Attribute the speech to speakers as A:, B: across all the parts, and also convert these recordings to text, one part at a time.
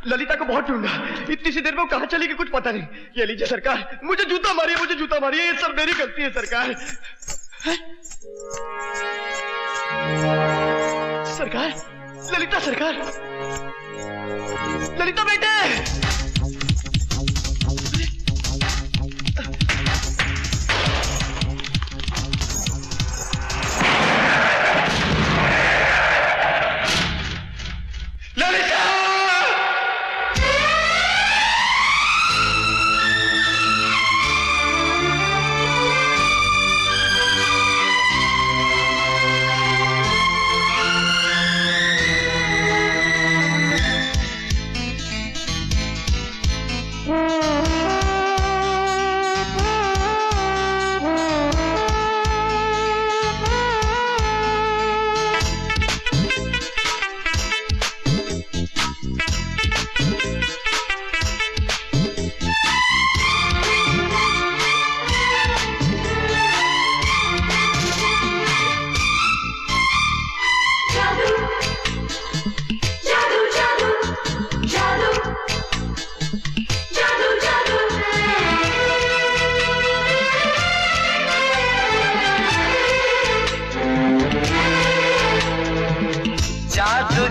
A: ललिता को बहुत ढूंढा, इतनी सी देर में वो कहाँ चली गई कुछ पता नहीं। ये लीजिए सरकार, मुझे जूता मारिए, मुझे जूता मारिए, ये सब मेरी गलती है सरकार। सरकार, ललिता सरकार, ललिता बेटे, ललिता,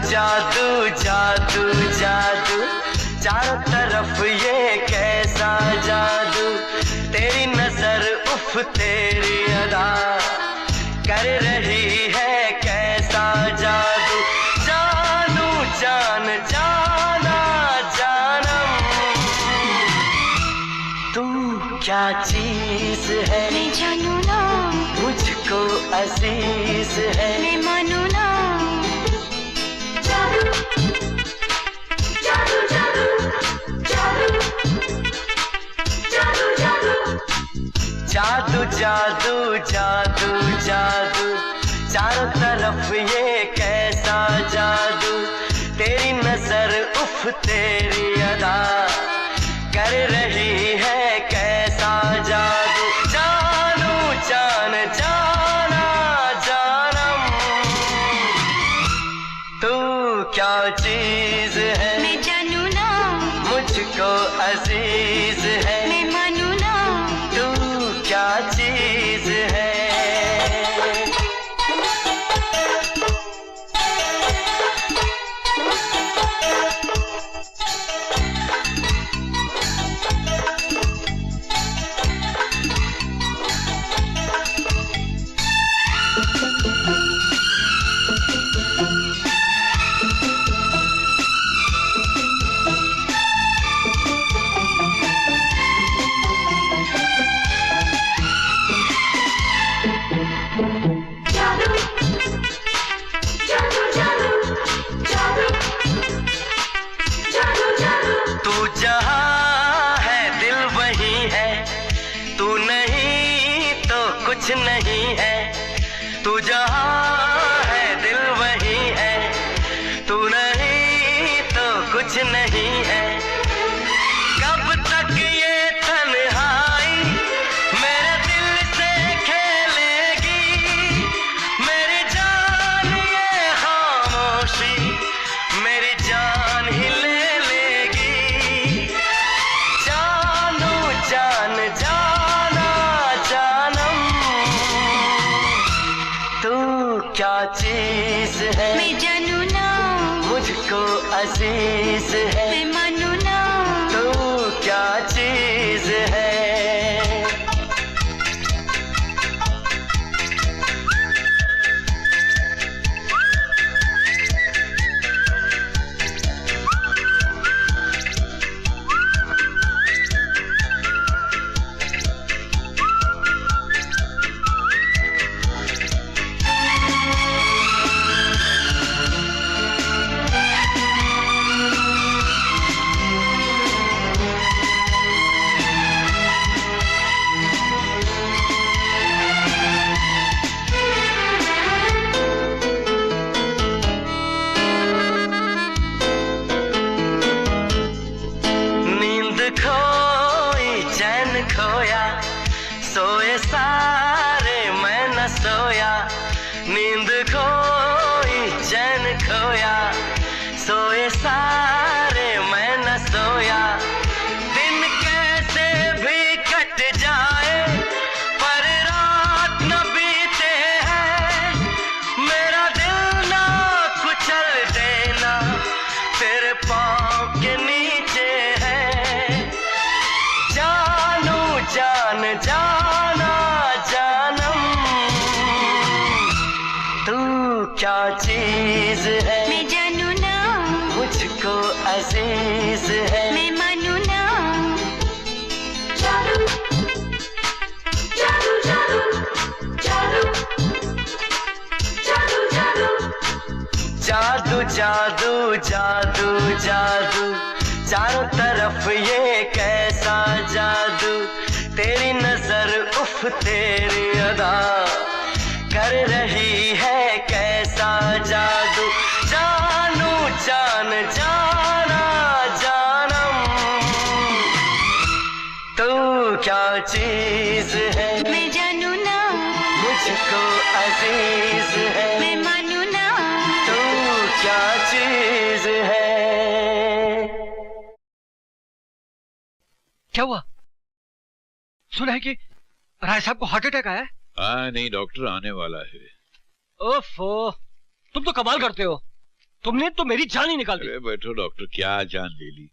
B: जादू जादू जादू चारों तरफ ये कैसा जादू, तेरी नजर उफ तेरी अदा कर रही है कैसा जादू, जानू जान जाना जानम, तू क्या चीज है
C: मैं जानू ना,
B: मुझको अजीज है
C: मैं मानू ना।
B: जादू जादू जादू जादू चारों तरफ ये कैसा जादू, तेरी नजर उफ तेरी अदा कर रही है कैसा जादू, जानू जान जाना जानम, तू क्या चीज है
C: मैं जानू ना,
B: मुझको अजीज है
C: मैं मानू ना।
B: तू क्या चीज है। कुछ नहीं है, तू जहाँ है दिल वही है, तू नहीं तो कुछ नहीं है। कब तक ये तन्हाई मेरे दिल से खेलेगी, मेरी जान ये खामोशी मेरी जान ही ले लेगी। जानू जान जाना जानम, तू क्या चीज है,
C: मैं जानू ना,
B: मुझको अजीज है,
C: मैं मानू ना,
B: तू क्या चीज है। खोया सोए सारे मैं न सोया, नींद खोई चैन खोया, सोए सारे मैं न सोया। दिन कैसे भी कट जाए पर रात न बीते हैं, मेरा दिल ना कुचल देना तेरे पाँव के नीचे है। जान जाना जानम, तू क्या चीज है,
C: मैं जानू ना,
B: मुझको अजीज है,
C: मैं मानू ना। जादू जादू जादू जादू जादू जादू
B: जादू जादू जादू, चारों तरफ ये कैसा जादू, तेरी नजर उफ तेरी अदा कर रही है कैसा जादू। जानू जान जाना जानम, तू क्या चीज है,
C: मैं जानू ना,
B: मुझको अजीज है,
C: मैं मानू ना,
B: तू क्या चीज है।
A: क्या हुआ? सुना है कि राय साहब को हार्ट अटैक आया है?
D: हाँ नहीं डॉक्टर आने वाला है।
A: ओफो, तुम तो कमाल करते हो, तुमने तो मेरी जान ही निकाल दी।
D: अरे बैठो डॉक्टर, क्या जान ले ली।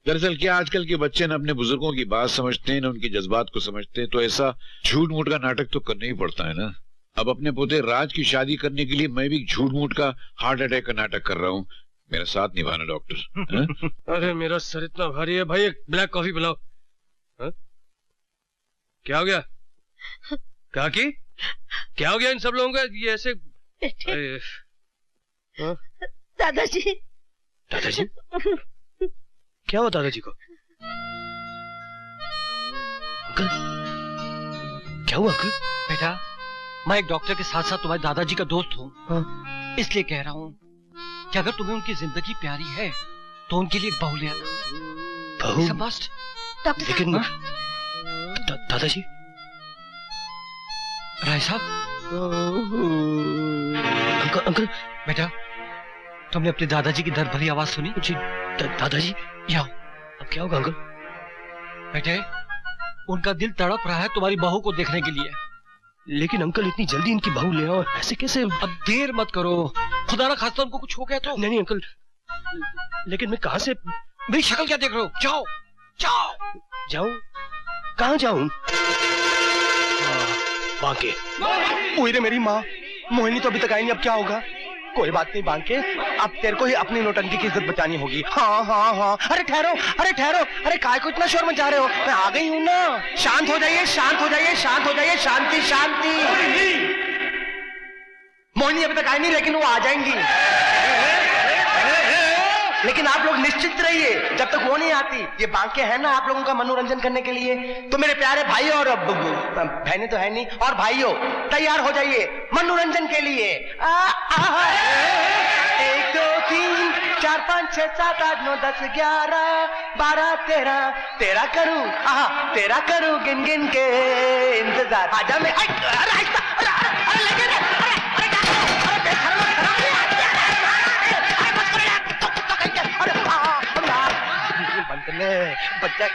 D: दरअसल क्या आजकल के बच्चे न अपने बुजुर्गों की बात समझते हैं, न उनके जज्बात को समझते हैं, तो ऐसा झूठ मूठ का नाटक तो करना ही पड़ता है ना। अब अपने पोते राज की शादी करने के लिए मैं भी झूठ मूठ का हार्ट अटैक का नाटक कर रहा हूँ। मेरा साथ निभाना डॉक्टर।
A: अरे मेरा सर इतना भारी है भाई, एक ब्लैक कॉफी पिलाओ। क्या हो गया? क्या हो गया इन सब लोगों का? ये ऐसे
C: दादाजी।
A: दादाजी? क्या हुआ दादाजी को? अंकल क्या हुआ अंकल? बेटा मैं एक डॉक्टर के साथ साथ तुम्हारे दादाजी का दोस्त हूँ, इसलिए कह रहा हूँ कि अगर तुम्हें उनकी जिंदगी प्यारी है तो उनके लिए एक बहू ले आना। बहू?
C: डॉक्टर
A: लेकिन दादाजी। राय साहब। अंकल बेटा तुमने अपने दादाजी की दर्द भरी आवाज सुनी? जी दादाजी। यहाँ अब क्या होगा अंकल? बेटे उनका दिल तड़प रहा है तुम्हारी बहू को देखने के लिए। लेकिन अंकल इतनी जल्दी इनकी बहू ले आओ, ऐसे कैसे? अब देर मत करो, खुदा ना खास्ता उनको कुछ हो गया तो। नहीं अंकल, लेकिन मैं कहां से? मेरी शक्ल क्या देख रहे हो? जाओ जाओ। जाऊं? कहां जाऊं? बांके। ओए रे मेरी माँ, मोहिनी तो अभी तक आई नहीं, अब क्या होगा? कोई बात नहीं बांके, अब तेरे को ही अपनी नौटंकी की इज्जत बचानी होगी। हाँ हाँ हाँ। अरे ठहरो, अरे ठहरो, अरे काय को इतना शोर मचा रहे हो? मैं आ गई हूँ ना। शांत हो जाइए, शांत हो जाइए, शांत हो जाइए, शांति शांति। मोहिनी अभी तक आई नहीं, लेकिन वो आ जाएंगी।
E: लेकिन आप लोग निश्चित रहिए, जब तक वो नहीं आती। ये बांके हैं ना आप लोगों का मनोरंजन करने के लिए। तो मेरे प्यारे भाई और बहनें तो है नहीं, और भाइयों तैयार हो जाइए मनोरंजन के लिए। 1 2 3 4 5 6 7 8 9 10 11 12 13 13 करूं, तेरा करूं गिन गिन के इंतजार। आजा मैं लगे रे, बच्चा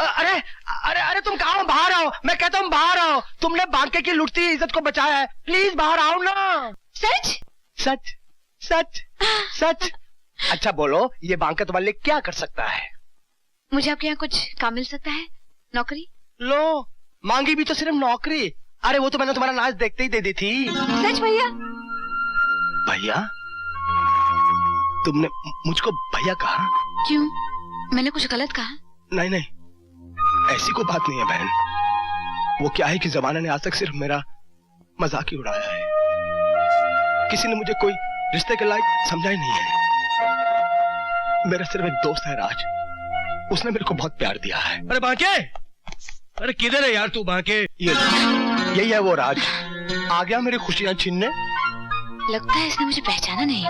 E: अरे अरे अरे तुम कहाँ हो? बाहर आओ, मैं कहता हूँ बाहर आओ। तुमने बांके की लुटती इज्जत को बचाया है, प्लीज बाहर आओ ना।
C: सच?
E: सच सच सच। अच्छा बोलो, ये बांका तुम्हारे लिए क्या कर सकता है?
C: मुझे आपके यहाँ कुछ काम मिल सकता है? नौकरी?
E: लो, मांगी भी तो सिर्फ नौकरी। अरे वो तो मैंने तुम्हारा नाच देखते ही दे दी थी।
C: सच भैया?
E: भैया? तुमने मुझको भैया कहा?
C: क्यों, मैंने कुछ गलत कहा?
E: नहीं नहीं, ऐसी कोई बात नहीं है बहन। वो क्या है कि जमाने ने आज तक सिर्फ मेरा मजाक ही उड़ाया है। किसी ने मुझे कोई रिश्ते के लायक समझा ही नहीं है। मेरा सिर्फ एक दोस्त है राज, उसने मेरे को बहुत प्यार दिया है।
A: अरे बांके, अरे किधर है यार तू बांके?
E: यही है वो राज, आ गया मेरी खुशियां छीनने।
C: लगता है इसने मुझे पहचाना नहीं।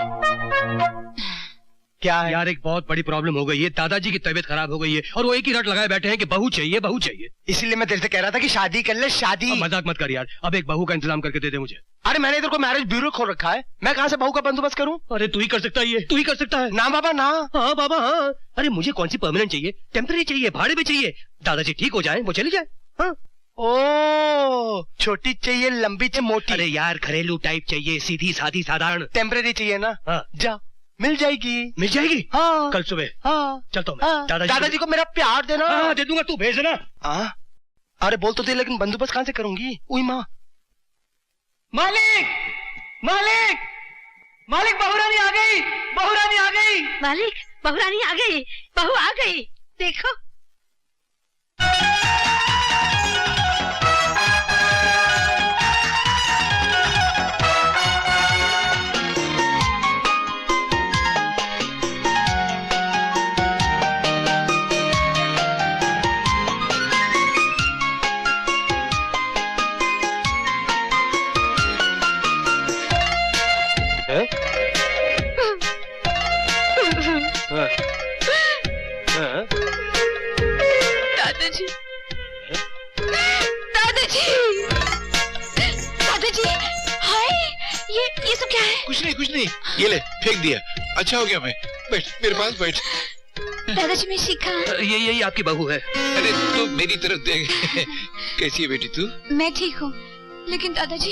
E: क्या है?
A: यार एक बहुत बड़ी प्रॉब्लम हो गई है, दादाजी की तबीयत खराब हो गई है और वो एक ही रट लगाए बैठे हैं कि बहू चाहिए बहू चाहिए।
E: इसीलिए मैं तेरे से कह रहा था कि शादी कर ले, शादी।
A: अब मजाक मत कर यार, अब एक बहू का इंतजाम करके दे दे मुझे।
E: अरे मैंने इधर को मैरिज ब्यूरो खोल रखा है, मैं कहाँ से बहू का बंदोबस्त करूँ?
A: अरे तू ही कर सकता है, ये तू ही कर सकता है।
E: ना बाबा ना।
A: हाँ बाबा हाँ। अरे मुझे कौन सी परमानेंट चाहिए, टेम्पररी चाहिए, भाड़े में चाहिए। दादाजी ठीक हो जाए, वो चली जाए। हाँ।
E: ओ, छोटी चाहिए, लंबी चाहिए, मोटी?
A: अरे यार घरेलू टाइप चाहिए, सीधी सादी साधारण।
E: टेम्पररी चाहिए ना?
A: हाँ।
E: जा, मिल जाएगी।
A: मिल जाएगी?
E: हाँ।
A: कल सुबह।
E: हाँ।
A: चलता हूँ मैं।
E: हाँ।
A: दादाजी
E: दादाजी को मेरा प्यार देना।
A: हाँ दे दूंगा, तू भेज देना।
E: हाँ। अरे बोल तो दे, लेकिन बंदोबस्त कहाँ से करूंगी? उई माँ। मालिक, मालिक, मालिक, बहुरानी आ गई, बहुरानी आ गई।
C: मालिक, बहुरानी आ गई, बहू आ गई, देखो। दादाजी, दादाजी, दादाजी, हाय, ये सब क्या है?
D: कुछ नहीं, ये ले फेंक दिया। अच्छा हो गया, मैं बैठ, मेरे पास बैठ।
C: दादाजी मैं शिखा।
A: ये आपकी बहू है।
D: अरे तू मेरी तरफ देख। कैसी है बेटी तू?
C: मैं ठीक हूँ, लेकिन दादाजी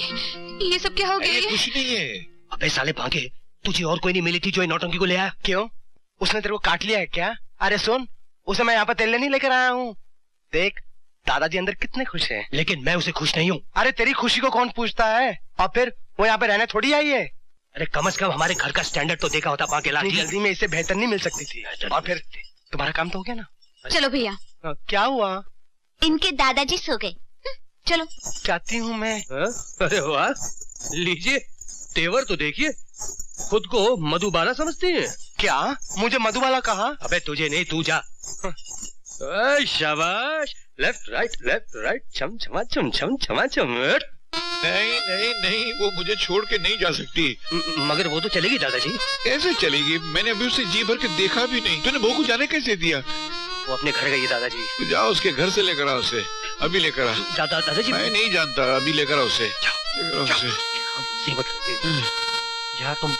C: ये सब क्या हो
D: अरे
C: गया?
D: कुछ नहीं है।
A: अबे साले भागे, तुझे और कोई नहीं मिली थी जो इन नौटंकी को ले आया?
E: क्यों, उसने तेरे को काट लिया है क्या? अरे सुन, उसे मैं यहाँ पर तेल नहीं लेकर आया हूँ। देख, दादाजी अंदर कितने खुश हैं।
A: लेकिन मैं उसे खुश नहीं हूँ।
E: अरे तेरी खुशी को कौन पूछता है? और फिर वो यहाँ पे रहने थोड़ी आई है।
A: अरे कम से कम हमारे घर का स्टैंडर्ड तो देखा होता बांके
E: इतनी
A: लाठी।
E: जल्दी में इससे बेहतर नहीं मिल सकती थी। और फिर तुम्हारा काम तो हो गया ना?
C: चलो भैया,
E: क्या हुआ?
C: इनके दादाजी सो गए। चलो।
E: चाहती हूँ मैं।
A: अरे वाह, लीजिए तेवर तो देखिए, खुद को मधुबाला समझती हैं।
E: क्या मुझे मधुबाला कहा?
A: अबे तुझे नहीं, तू जा। शाबाश, लेफ्ट राइट, छम छमा छम छम छमा छम।
D: नहीं, वो मुझे छोड़ के नहीं जा सकती।
A: मगर वो तो चलेगी दादाजी।
D: कैसे चलेगी? मैंने अभी उसे जी भर के देखा भी नहीं। तूने बहू को जाने कैसे दिया?
A: वो अपने घर गई दादाजी।
D: तू जाओ उसके घर से लेकर आ उसे, अभी लेकर आ।
A: दादाजी
D: मैं नहीं जानता, अभी लेकर आ उसे।
A: यार तुम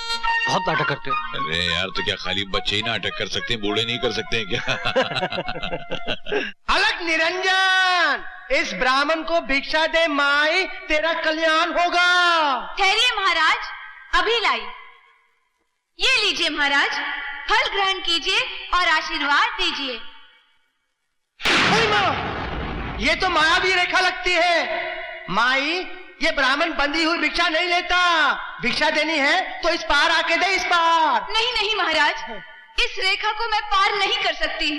A: बहुत नाटक करते हो।
D: अरे यार, तो क्या खाली बच्चे ही नाटक कर सकते हैं, बूढ़े नहीं कर सकते हैं क्या?
E: अलग निरंजन, इस ब्राह्मण को भिक्षा दे माई, तेरा कल्याण होगा।
C: ठहरिए महाराज, अभी लाई। ये लीजिए महाराज, फल ग्रहण कीजिए और आशीर्वाद दीजिए।
E: अरे माँ, ये तो मायावी रेखा लगती है। माई, ये ब्राह्मण बंधी हुई भिक्षा नहीं लेता। भिक्षा देनी है तो इस पार आके दे, इस पार।
C: नहीं महाराज, इस रेखा को मैं पार नहीं कर सकती।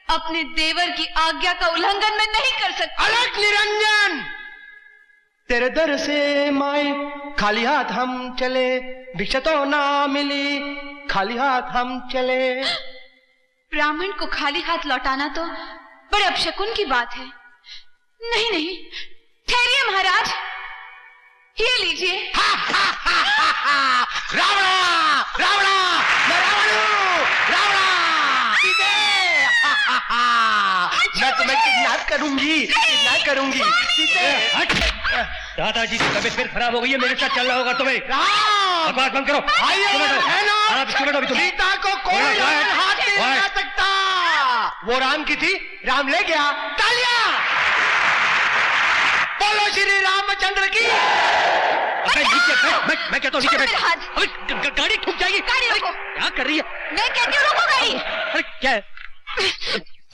C: अपने देवर की आज्ञा का उल्लंघन मैं नहीं कर सकती।
E: अलग निरंजन, तेरे दर से माई खाली हाथ हम चले, भिक्षा तो ना मिली, खाली हाथ हम चले।
C: ब्राह्मण को खाली हाथ लौटाना तो बड़े अपशकुन की बात है। नहीं, ठहरिए महाराज, ये लीजिए।
E: रावणा, मैं रावण हूँ, रावणा, सीधे। मैं तुम्हें किडनैप करूंगी, सीधे।
A: दादाजी की तबीयत फिर खराब हो गई है, मेरे साथ चलना होगा तुम्हें। बकवास बंद करो।
E: आइए, है ना?
A: सीता
E: सीता को कोई हाथ नहीं लगा सकता। वो राम की थी, राम ले गया। तालियां! बोलो श्री रामचंद्र की।
A: अबे नीचे बैठ, मैं कहता हूँ नीचे बैठ।
C: मेरे हाथ।
A: अबे गाड़ी ठुक जाएगी।
C: गाड़ी रोको।
A: क्या कर रही है?
C: मैं कहती हूँ रोको गाड़ी।
A: अरे क्या है?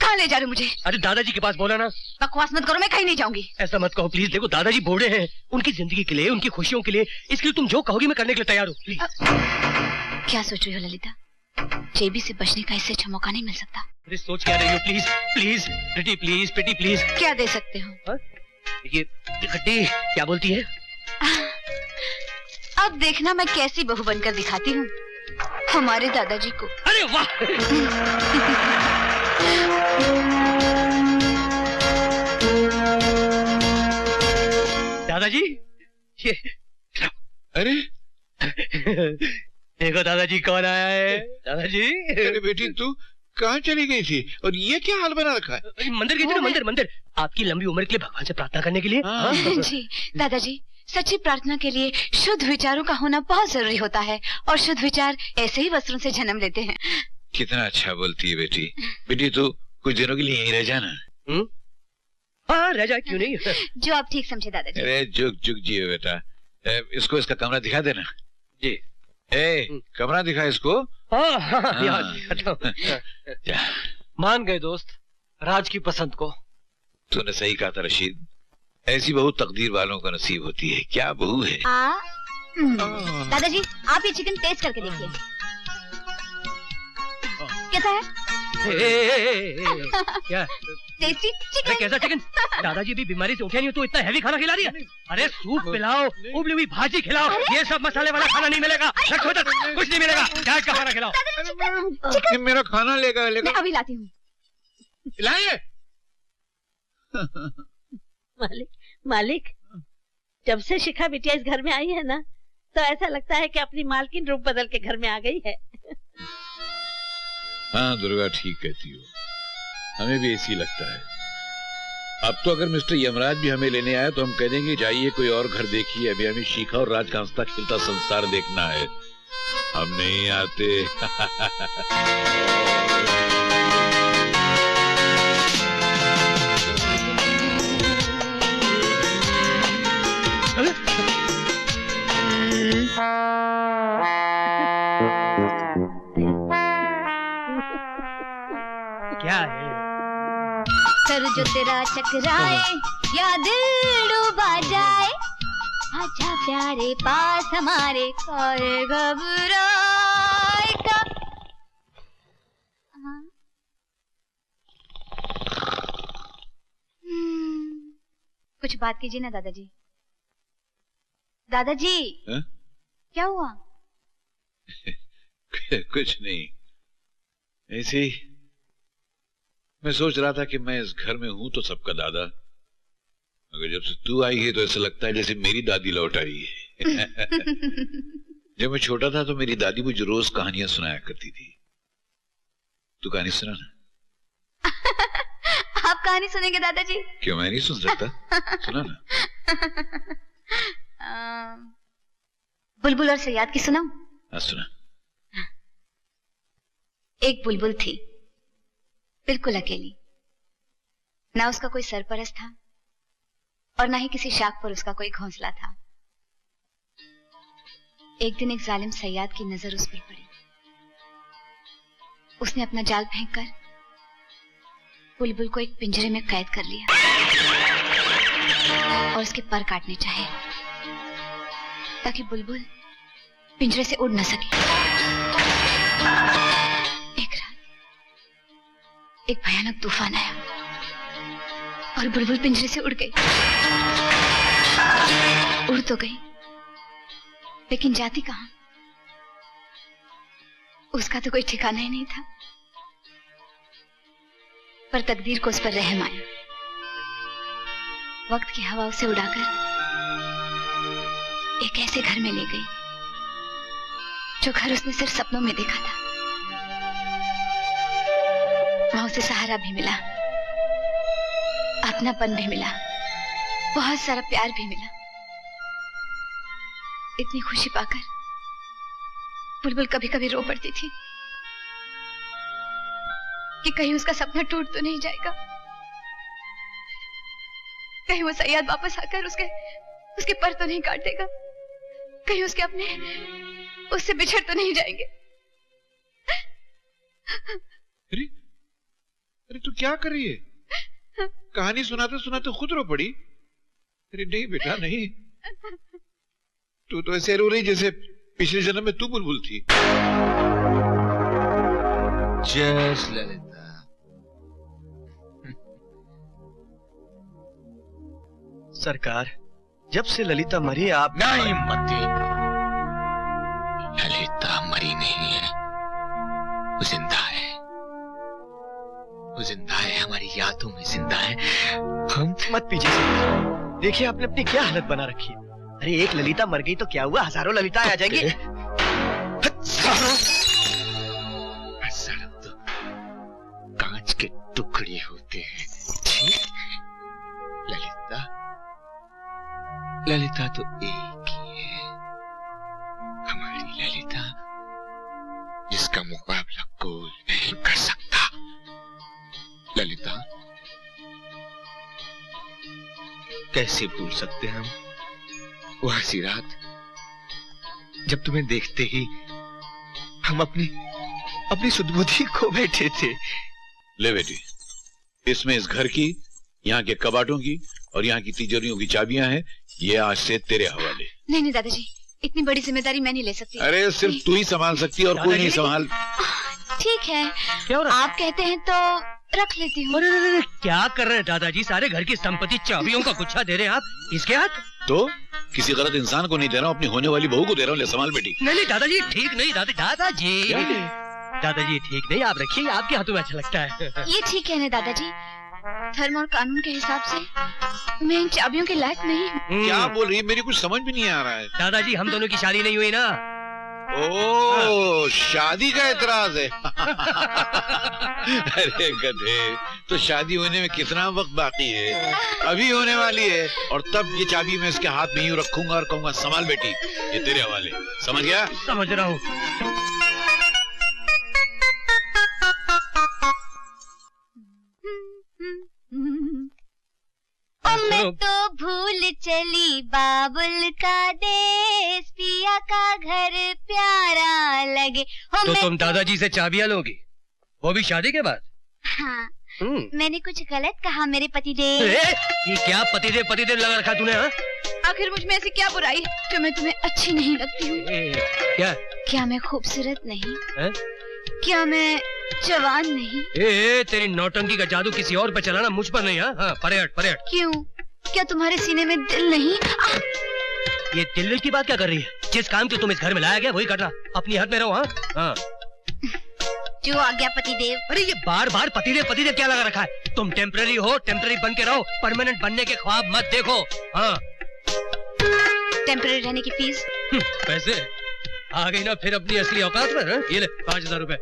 C: कहाँ ले जा रहे हो मुझे?
A: अरे दादाजी के पास बोला ना।
C: बकवास मत करो, मैं कहीं नहीं जाऊंगी।
A: ऐसा मत कहो प्लीज। देखो दादाजी बूढ़े हैं, उनकी जिंदगी के लिए, उनकी खुशियों के लिए, इसके लिए तुम जो कहोगी मैं करने के लिए तैयार हूँ। प्लीज।
C: क्या सोच रही हो ललिता? जेबी से बचने का इससे अच्छा मौका नहीं मिल सकता।
A: अरे सोच क्या रही हो? Please please Preeti please, Preeti please.
C: क्या दे सकते हो?
A: ये खट्टी क्या बोलती है?
C: अब देखना मैं कैसी बहू बनकर दिखाती हूँ हमारे दादाजी को।
A: अरे वाह! दादाजी ये
D: अरे
A: देखो दादाजी कौन आया है। दादाजी
D: अरे बेटी तू कहाँ चली गई थी और ये क्या हाल बना रखा है?
A: मंदिर गई थी ना, मंदिर मंदिर। आपकी लंबी उम्र के लिए भगवान से प्रार्थना करने के लिए।
D: हाँ।
C: जी दादाजी, सच्ची प्रार्थना के लिए शुद्ध विचारों का होना बहुत जरूरी होता है और शुद्ध विचार ऐसे ही वस्त्रों से जन्म लेते हैं।
D: कितना अच्छा बोलती है बेटी। बेटी तू कुछ दिनों के लिए यहीं रह जाना।
A: हाँ रह जाए, क्यों नहीं।
C: जो आप ठीक समझे दादाजी।
D: अरे जुग जुग जियो बेटा। इसको इसका कमरा दिखा देना।
A: जी।
D: कमरा दिखा इसको।
A: हाँ, याद। मान गए दोस्त राज की पसंद को।
D: तूने सही कहा था रशीद, ऐसी बहू तकदीर वालों का नसीब होती है। क्या बहू है।
C: दादाजी आप ये चिकन टेस्ट करके देखिए, कैसा है?
A: क्या
C: टेस्टी चिकन।
A: कैसा चिकन? दादाजी भी बीमारी से उठे नहीं हो तो इतना हैवी खाना खिला रही है। अरे सूप पिलाओ, उबली हुई भाजी खिलाओ, ये सब मसाले वाला खाना नहीं मिलेगा। कुछ नहीं मिलेगा, डाइट का खाना खिलाओ।
D: मेरा खाना लेगा
C: मैं अभी लाती हूँ।
D: लाए।
F: मालिक जब से शिखा बिटिया इस घर में आई है ना, तो ऐसा लगता है कि अपनी मालकिन रूप बदल के घर में आ गई है।
D: हाँ दुर्गा ठीक कहती हो, हमें भी ऐसी लगता है। अब तो अगर मिस्टर यमराज भी हमें लेने आए तो हम कह देंगे जाइए कोई और घर देखिए, अभी हमें शिखा और राज का हंसता खिलता संसार देखना है। हम नहीं आते।
A: क्या है?
C: सर जो तेरा चकराए या दिल डूबा जाए, आजा प्यारे पास हमारे, कोई घबराएगा। कुछ बात कीजिए ना दादाजी। दादाजी
D: है?
C: क्या हुआ?
D: कुछ नहीं, ऐसे ही मैं सोच रहा था कि मैं इस घर में हूं तो सबका दादा, मगर जब से तू आई है तो ऐसा लगता है जैसे मेरी दादी लौट आई है। जब मैं छोटा था तो मेरी दादी मुझे रोज कहानियां सुनाया करती थी। तू कहानी सुना ना।
C: आप कहानी सुनेंगे दादाजी?
D: क्यों मैं नहीं सुन सकता? सुना ना।
C: बुलबुल और सयाद की सुनाऊं?
D: हाँ सुना।
C: एक बुलबुल थी, बिल्कुल अकेली। ना उसका कोई सरपरस्त था और ना ही किसी शाख पर उसका कोई घोंसला था। एक दिन एक जालिम सयाद की नजर उस पर पड़ी। उसने अपना जाल फेंककर बुलबुल को एक पिंजरे में कैद कर लिया और उसके पर काटने चाहे ताकि बुलबुल पिंजरे से उड़ न सके। एक रात एक भयानक तूफान आया और बुलबुल पिंजरे से उड़ गई। उड़ तो गई लेकिन जाती कहां? उसका तो कोई ठिकाना ही नहीं था। पर तकदीर को उस पर रहम आया। वक्त की हवा उसे उड़ाकर एक ऐसे घर में ले गई जो घर उसने सिर्फ सपनों में देखा था। वहां उसे सहारा भी मिला, अपनापन भी मिला, बहुत सारा प्यार भी मिला। इतनी खुशी पाकर बुलबुल कभी कभी रो पड़ती थी। कि कहीं उसका सपना टूट तो नहीं जाएगा, कहीं वो सैयद वापस आकर उसके पर तो नहीं काट देगा, कहीं उसके अपने उससे बिछड़ तो नहीं जाएंगे।
D: अरे अरे तू क्या कर रही है? कहानी सुनाते सुनाते खुद रो पड़ी। अरे नहीं बेटा नहीं, तू तो ऐसे रो रही जैसे पिछले जन्म में तू बुलबुल थी।
G: जस्ट ललिता,
E: सरकार, जब से ललिता मरी आप
G: नहीं मती, ललिता मरी नहीं है, वो जिंदा है, वो जिंदा है, हमारी यादों में जिंदा है। हम
E: मत पीछे से देखिए, आपने अपनी क्या हालत बना रखी है। अरे एक ललिता मर गई तो क्या हुआ, हजारों ललिता आ जाएंगी।
G: हजारों तो कांच के टुकड़े होते हैं। ललिता, ललिता तो एक ही है, हमारी ललिता, जिसका मुकाबला कोई नहीं कर सकता। ललिता, कैसे भूल सकते हम वो हंसी रात जब तुम्हें देखते ही हम अपनी सुध-बुद्धि खो बैठे थे।
D: ले बेटी, इसमें इस घर की, यहाँ के कबाटों की और यहाँ की तिजोरियों की चाबियां हैं, ये आज से तेरे हवाले।
C: नहीं नहीं दादाजी, इतनी बड़ी जिम्मेदारी मैं नहीं ले सकती।
D: अरे सिर्फ तू ही संभाल सकती है और कोई नहीं संभाल।
C: ठीक है,
A: क्या हो रहा है?
C: आप कहते हैं तो रख लेती हूँ।
A: अरे क्या कर रहे हैं दादाजी? सारे घर की संपत्ति चाबियों का गुच्छा दे रहे हैं आप इसके हाथ?
D: तो किसी गलत इंसान को नहीं दे रहा हूँ, अपनी होने वाली बहू को दे रहा हूँ। ले संभाल बेटी।
A: नहीं दादाजी ठीक नहीं, दादाजी दादाजी ठीक नहीं, आप रखिए, आपके हाथों में अच्छा लगता है।
C: ये ठीक है ना दादाजी, धर्म और कानून के हिसाब से मैं इन चाबियों के लायक नहीं हूँ।
D: क्या बोल रही है? मेरी कुछ समझ भी नहीं आ रहा है।
A: दादाजी हम दोनों की शादी नहीं हुई ना।
D: ओ शादी का एतराज है। अरे गधे, तो शादी होने में कितना वक्त बाकी है? अभी होने वाली है, और तब ये चाबी मैं इसके हाथ में यूं रखूंगा और कहूंगा संभाल बेटी, ये तेरे हवाले। समझ गया?
A: समझ रहा हूँ।
H: मैं तो भूल चली बाबुल का देश, पिया का घर प्यारा लगे।
A: तो तुम दादाजी से चाबियां लोगी, वो भी शादी के बाद?
H: हाँ, मैंने कुछ गलत कहा मेरे पतिदेव?
A: ये क्या पतिदेव लगा रखा तूने? हाँ?
C: आखिर मुझ में ऐसी क्या बुराई जो मैं तुम्हें अच्छी नहीं लगती हूँ?
A: क्या
C: मैं खूबसूरत नहीं?
A: है?
C: क्या मैं जवान नहीं?
A: तेरी नौटंकी का जादू किसी और पे चलाना, मुझ पर नहीं। हाँ, परेड।
C: क्यों? क्या तुम्हारे सीने में दिल नहीं?
A: ये दिल की बात क्या कर रही है? जिस काम के तुम इस घर में लाया गया वही करना, अपनी हद में रहो। हाँ।
H: जो आ गया पतिदेव।
A: अरे ये बार पतिदेव क्या लगा रखा है? तुम टेम्पररी हो, टेम्पररी बन के रहो, परमानेंट बनने के ख्वाब मत देखो। हाँ।
C: टेम्पररी रहने की फीस?
A: पैसे आ गई ना फिर अपनी असली औकात पर। ये ले 5000 रुपए।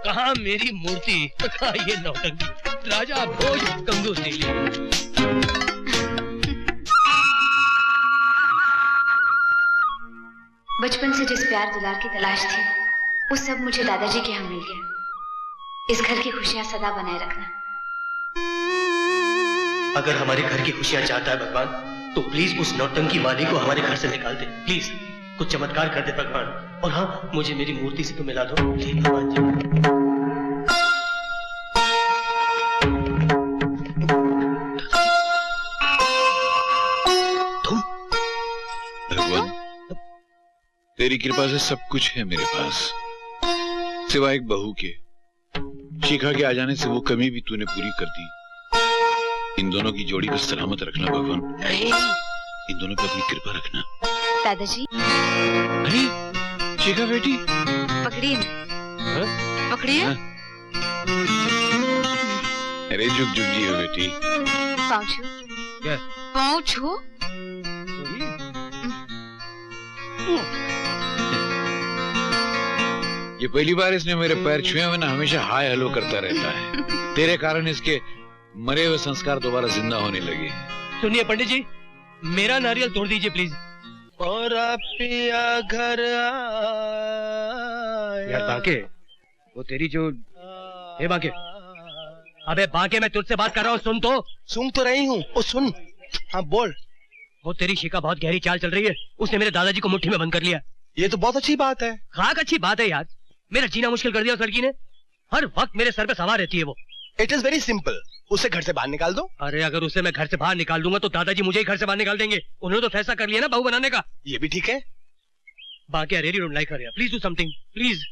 A: कहाँ मेरी मूर्ति, कहाँ ये नौटंकी, राजा भोज कंजूस निकली।
C: बचपन से जिस प्यार दुलार की तलाश थी, वो सब मुझे दादाजी के यहाँ मिल गया। इस घर की खुशियाँ सदा बनाए रखना।
E: अगर हमारे घर की खुशियाँ चाहता है भगवान, तो प्लीज उस नौटंकी वाली को हमारे घर से निकाल दे। प्लीज कुछ चमत्कार कर दे भगवान। और हाँ, मुझे मेरी मूर्ति से तो मिला दो प्लीज भगवान जी।
D: भगवान, तेरी कृपा से सब कुछ है मेरे पास, सिवाय एक बहू के। शिखा के आ जाने से वो कमी भी तूने पूरी कर दी। इन दोनों की जोड़ी को सलामत रखना भगवान, इन दोनों पे अपनी कृपा रखना।
C: दादाजी।
D: अरे शिखा बेटी,
C: पकड़िए ना। पकड़िए।
D: अरे झुक जियो बेटी।
C: पाँव छू।
A: क्या?
C: पाँव छू।
D: ये पहली बार इसने मेरे पैर छुए हुए ना, हमेशा हाय हेलो करता रहता है। तेरे कारण इसके मरे हुए संस्कार दोबारा जिंदा होने लगे।
A: सुनिए पंडित जी, मेरा नारियल तोड़ दीजिए प्लीज।
E: और पिया घर
A: यार बांके, वो तेरी जो, बांके अबे बाके मैं तुझसे बात कर रहा हूँ, सुन तो।
E: सुन तो रही हूँ। ओ सुन, हाँ बोल।
A: वो तेरी शिका बहुत गहरी चाल चल रही है, उसने मेरे दादाजी को मुट्ठी में बंद कर लिया।
E: ये तो बहुत अच्छी बात है।
A: खाक अच्छी बात है यार, मेरा जीना मुश्किल कर दिया उस लड़की ने। हर वक्त मेरे सर पे सवार रहती है वो।
E: इट इज वेरी सिंपल, उसे घर से बाहर निकाल दो।
A: अरे अगर उसे मैं घर से बाहर निकाल दूंगा तो दादाजी मुझे ही घर से बाहर निकाल देंगे। उन्होंने तो फैसला कर लिया ना बहू बनाने का।
E: ये भी ठीक है।
A: बाकी I really don't like her, please do something please.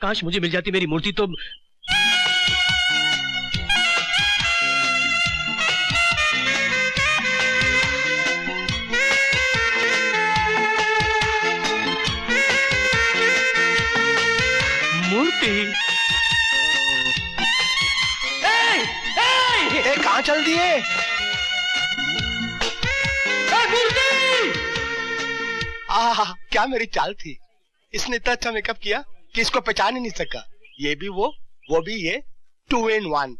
A: काश मुझे मिल जाती मेरी मूर्ति तो। मूर्ति
E: कहाँ चल दिए? क्या मेरी चाल थी। इसने इतना अच्छा मेकअप किया कि इसको पहचान ही नहीं सका। ये भी वो भी ये, 2 in 1।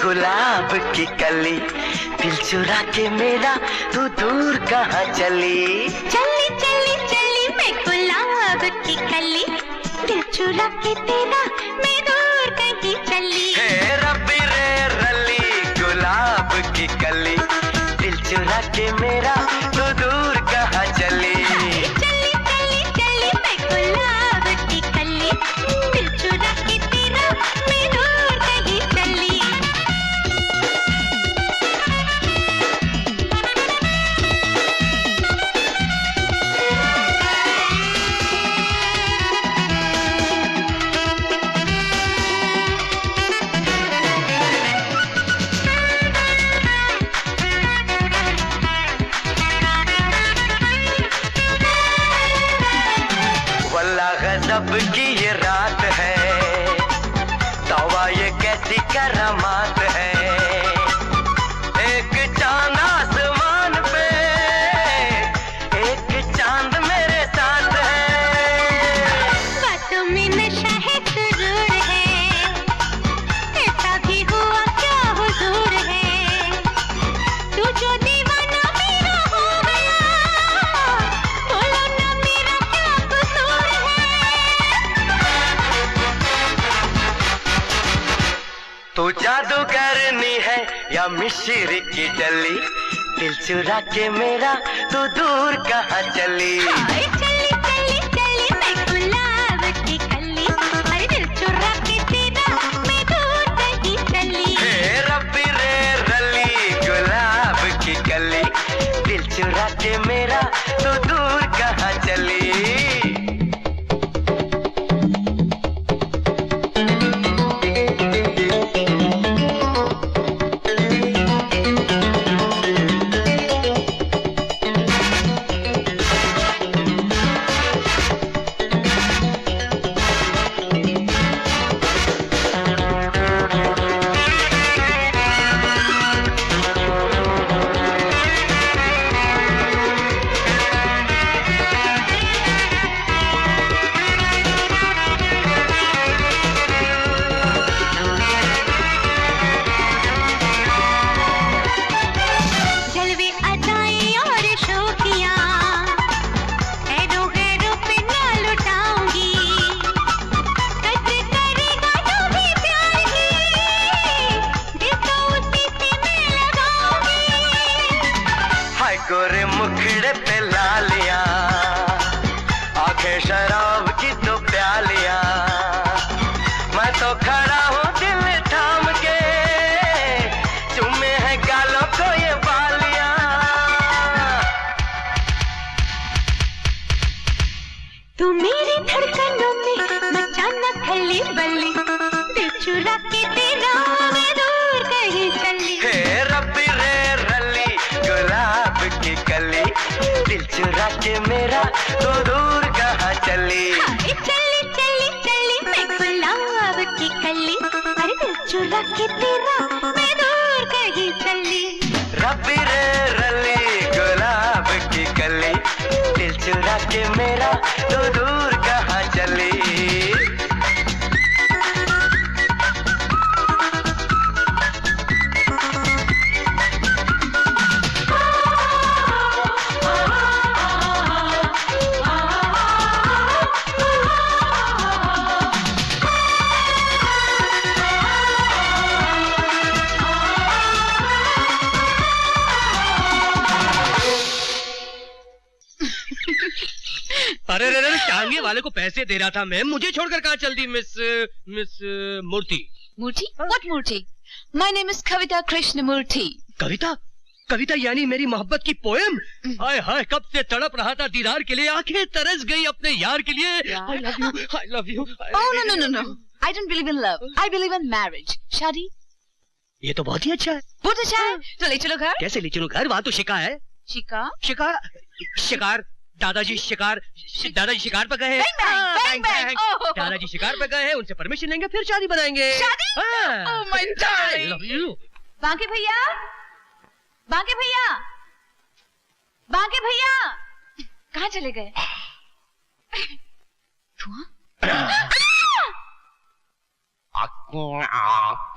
B: गुलाब की कली, दिल चुरा के मेरा तू दूर कहाँ चली।
H: चली चली चली मैं गुलाब की कली, दिल चुरा के तेरा मैं दूर कहीं चली।
B: हे रब्बी रे रली गुलाब की कली, दिल चुरा के मेरा तू दूर कहाँ चली।
H: चली चली चली मैं गुलाब की कली, दिल चुरा के तेरा मैं दूर कहीं चली।
B: गजब की ये रात है, तौबा ये कैसी करामात है। एक चांद आसमान पे, एक चांद मेरे साथ है।
H: बातों में नशा है, सुरूर है, ऐसा भी हुआ क्या हुजूर है। तू जो दीवाना मेरा हो गया, बोलो ना मेरा क्या कसूर है।
B: तू जादूगरनी है या मिश्री की डली, दिल चुरा के मेरा तू दूर कहाँ चली।
H: हाय चली चली चली मैं गुलाब की कली, अरे दिल चुरा के तेरा मैं दूर कहीं चली।
B: हे रब्बी रे रली गुलाब की कली, दिल चुरा के मेरा तू दूर कहाँ चली।
H: तू मेरी धड़कनों में मचाना खली बली, दिल चुरा के तेरा मैं दूर कहीं चली।
B: हे रब्बी रे रली गुलाब की कली, दिल चुरा के मेरा तो दूर कहाँ चली।
H: हाय चली चली चली मैं गुलाब की कली, अरे दिल चुरा के तेरा मैं दूर कहीं चली।
B: रब्बी रे रली गुलाब की कली, दिल चुरा के मेरा तो दूर कहाँ चली।
A: अरे रे रे, टांगे वाले को पैसे दे रहा था मैं, मुझे छोड़कर कहाँ चल दी miss miss Murti?
C: Murti? What Murti? My name is Kavita Krishnamurti.
A: Kavita? Kavita यानी मेरी मोहब्बत की पोएम? हाय हाय, कब से तड़प रहा था दीदार के लिए, आंखें तरस गई अपने यार के लिए। I love you, I love you.
C: Oh no. I don't believe in love. I believe in marriage. शादी?
A: ये तो बहुत ही अच्छा है।
C: बहुत अच्छा है। तो ले चलो घर।
A: कैसे ले चलूं घर? वहाँ तो शिका है। शिकार दादाजी शिकार पर गए हैं।
C: Bang. Oh.
A: दादाजी शिकार पर गए हैं, उनसे परमिशन लेंगे फिर शादी बनाएंगे।
C: शादी? Oh my darling.
A: I love you.
C: बांके भैया कहाँ चले गए?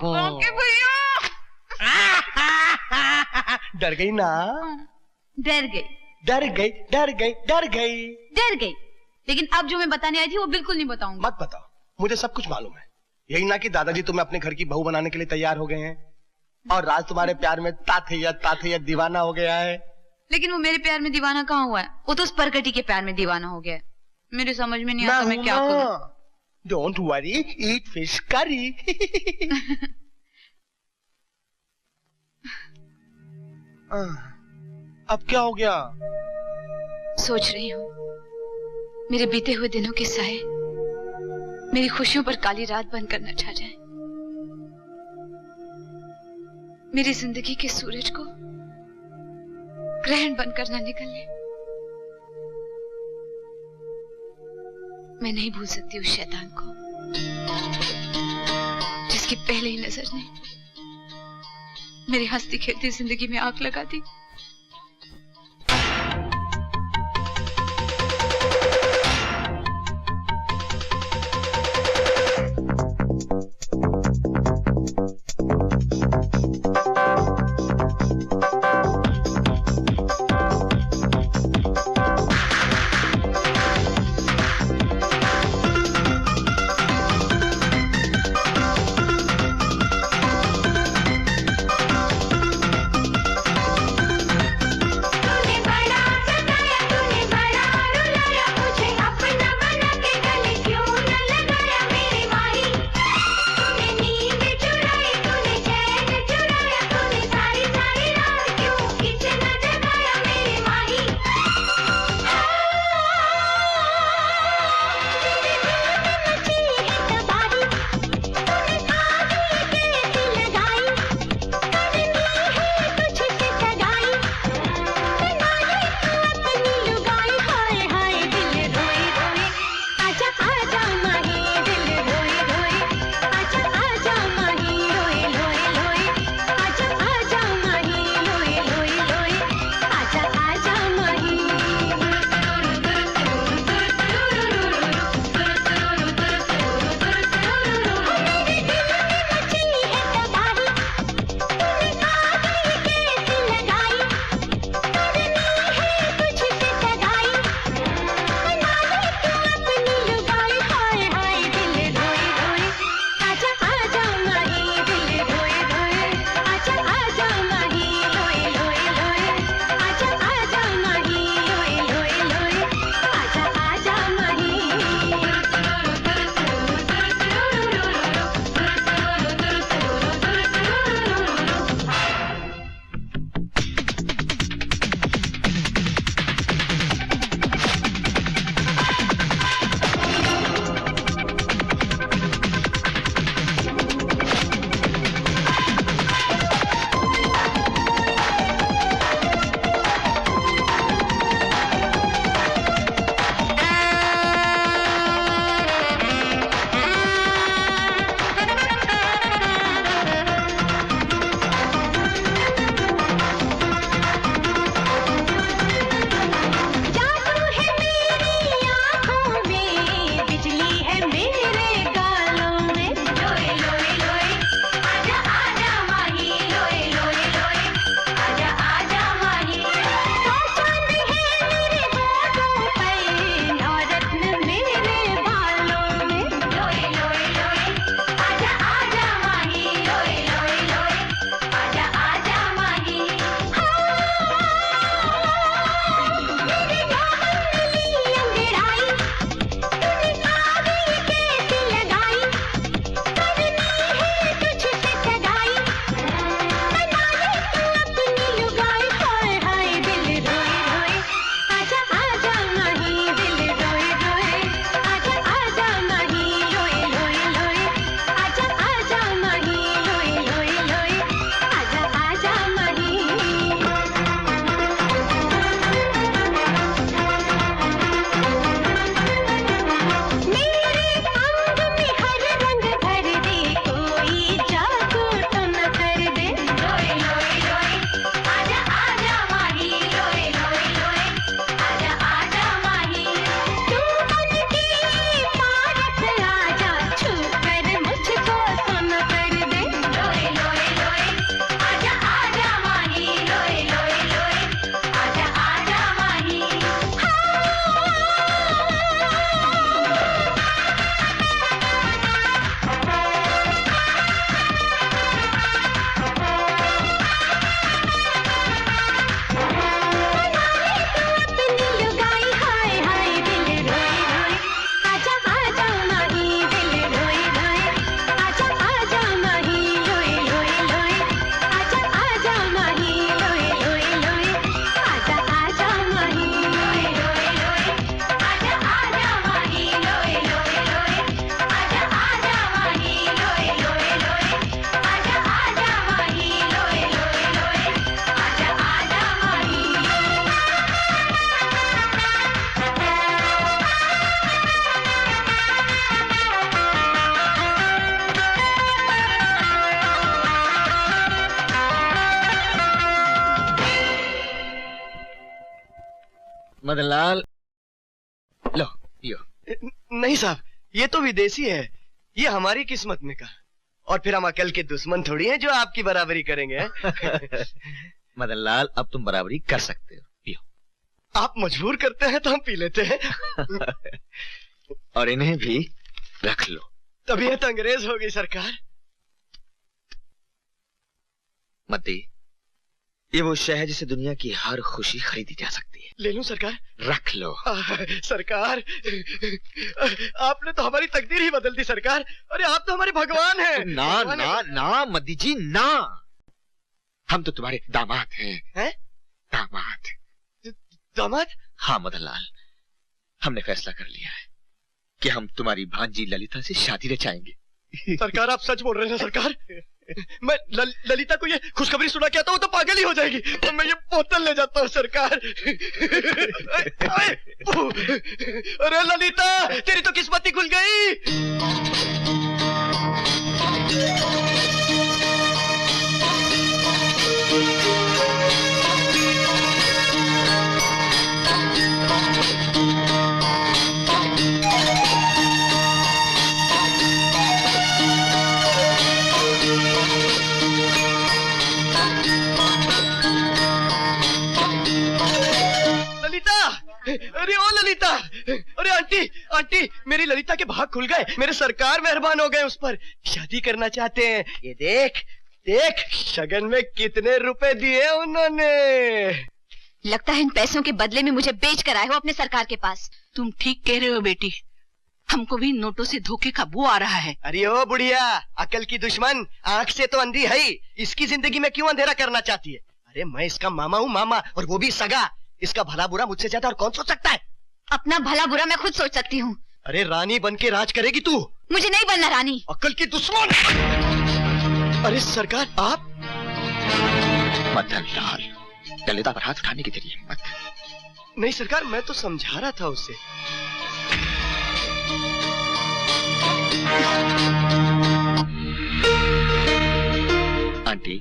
C: बांके भैया
E: डर गई ना?
C: डर गई, लेकिन अब जो मैं बताने आई थी वो बिल्कुल नहीं बताऊंगी।
E: मत बताओ, मुझे सब कुछ मालूम है। यही ना कि दादाजी तुम्हें अपने घर की बहू बनाने के लिए तैयार हो गए हैं और राज तुम्हारे प्यार में ताथैया दीवाना हो गया है।
C: लेकिन वो मेरे प्यार में दीवाना कहाँ हुआ है? वो तो उस परकटी के प्यार में दीवाना हो गया है। मेरे समझ में नहीं आता मैं क्या करूं।
E: Don't worry, eat fish curry. अब क्या हो गया?
C: सोच रही हूँ मेरे बीते हुए दिनों के साए मेरी खुशियों पर काली रात बनकर न छा जाए, मेरी जिंदगी के सूरज को ग्रहण बनकर न निकले। मैं नहीं भूल सकती उस शैतान को जिसकी पहले ही नजर ने मेरी हंसती खेलती जिंदगी में आग लगा दी।
G: मदनलाल, लो पियो।
E: नहीं साहब, ये तो विदेशी है, ये हमारी किस्मत में का। और फिर हम अकल के दुश्मन थोड़ी हैं जो आपकी बराबरी करेंगे।
G: मदनलाल, अब तुम बराबरी कर सकते हो, पियो।
E: आप मजबूर करते हैं तो हम पी लेते हैं।
G: और इन्हें भी रख लो।
E: तबीयत अंग्रेज हो गई सरकार।
G: मती, ये वो शय है जिसे दुनिया की हर खुशी खरीदी जा सकती है।
E: ले लूं सरकार?
G: रख लो।
E: सरकार, आपने तो हमारी तकदीर ही बदल दी सरकार। अरे आप तो हमारे भगवान हैं।
G: ना
E: भगवान
G: ना ना मद्दी जी, ना। हम तो तुम्हारे दामाद हैं।
E: हैं?
G: दामाद।
E: दामाद?
G: हाँ मदनलाल, हमने फैसला कर लिया है कि हम तुम्हारी भांजी ललिता से शादी रचाएंगे।
E: सरकार आप सच बोल रहे हैं सरकार? मैं ललिता को ये खुशखबरी सुना के आता हूँ तो पागल ही हो जाएगी। और मैं ये बोतल ले जाता हूँ सरकार। अरे ललिता, तेरी तो किस्मत ही खुल गई। अरे ओ ललिता, अरे आंटी आंटी, मेरी ललिता के भाग खुल गए। मेरे सरकार मेहरबान हो गए उस पर, शादी करना चाहते हैं। ये देख देख, शगन में कितने रुपए दिए उन्होंने।
C: लगता है इन पैसों के बदले में मुझे बेच कर आए हो अपने सरकार के पास।
I: तुम ठीक कह रहे हो बेटी, हमको भी नोटों से धोखे का बू आ रहा है।
E: अरे ओ बुढ़िया, अकल की दुश्मन, आंख से तो अंधी है ही, इसकी जिंदगी में क्यों अंधेरा करना चाहती है? अरे मैं इसका मामा हूँ, मामा, और वो भी सगा। इसका भला बुरा मुझसे ज्यादा और कौन सोच सकता है?
C: अपना भला बुरा मैं खुद सोच सकती हूँ।
E: अरे रानी बन के राज करेगी तू?
C: मुझे नहीं बनना रानी।
E: अकल की दुश्मन। अरे सरकार आप?
G: मदनलाल, ललिता पर हाथ उठाने की तेरी हिम्मत?
E: नहीं सरकार, मैं तो समझा रहा था उसे।
G: आंटी,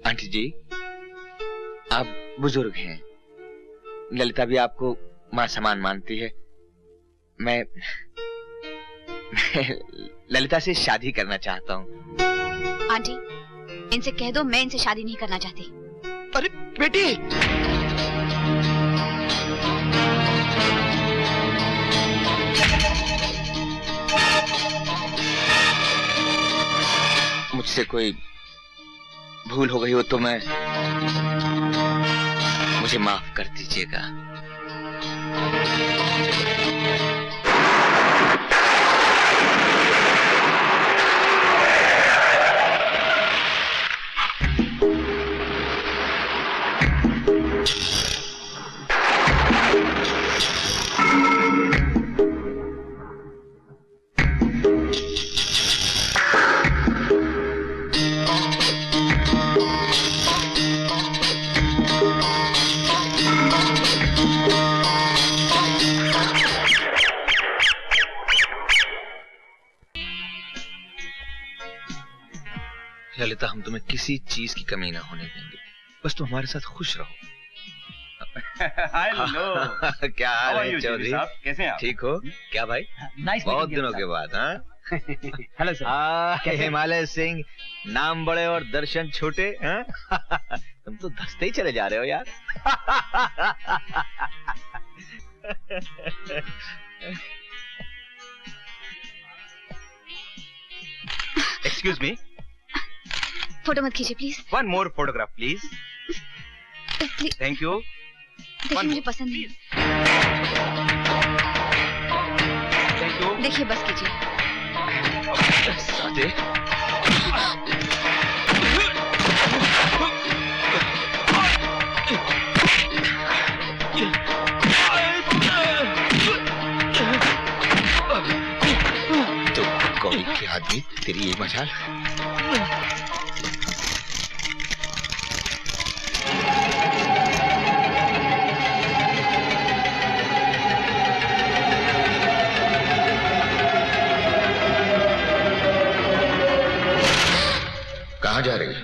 G: आंटी जी, आप बुजुर्ग हैं, ललिता भी आपको माँ समान मानती है। मैं ललिता से शादी करना चाहता हूँ।
C: आंटी, इनसे कह दो मैं इनसे शादी नहीं करना चाहती।
E: अरे बेटी,
G: मुझसे कोई भूल हो गई हो तो मुझे माफ कर दीजिएगा। ललिता, हम तुम्हें किसी चीज की कमी ना होने देंगे, बस तुम हमारे साथ खुश रहो।
J: हेलो।
G: क्या हाल है चौधरी?
J: कैसे हैं आप?
G: ठीक हो? क्या भाई, बहुत दिनों के बाद? हाँ,
J: हेलो सर।
G: हिमालय सिंह, नाम बड़े और दर्शन छोटे। तुम तो धंसते ही चले जा रहे हो यार।
J: एक्सक्यूज मी,
C: फोटो मत खींचिए please.
J: One more photograph please.
C: Please
J: thank you.
C: देखिए, मुझे पसंद नहीं।
J: Thank you.
C: देखिए, बस कीजिए।
G: तो कौड़ी के आदमी, तेरी ये मजाल। कहाँ जा रही है?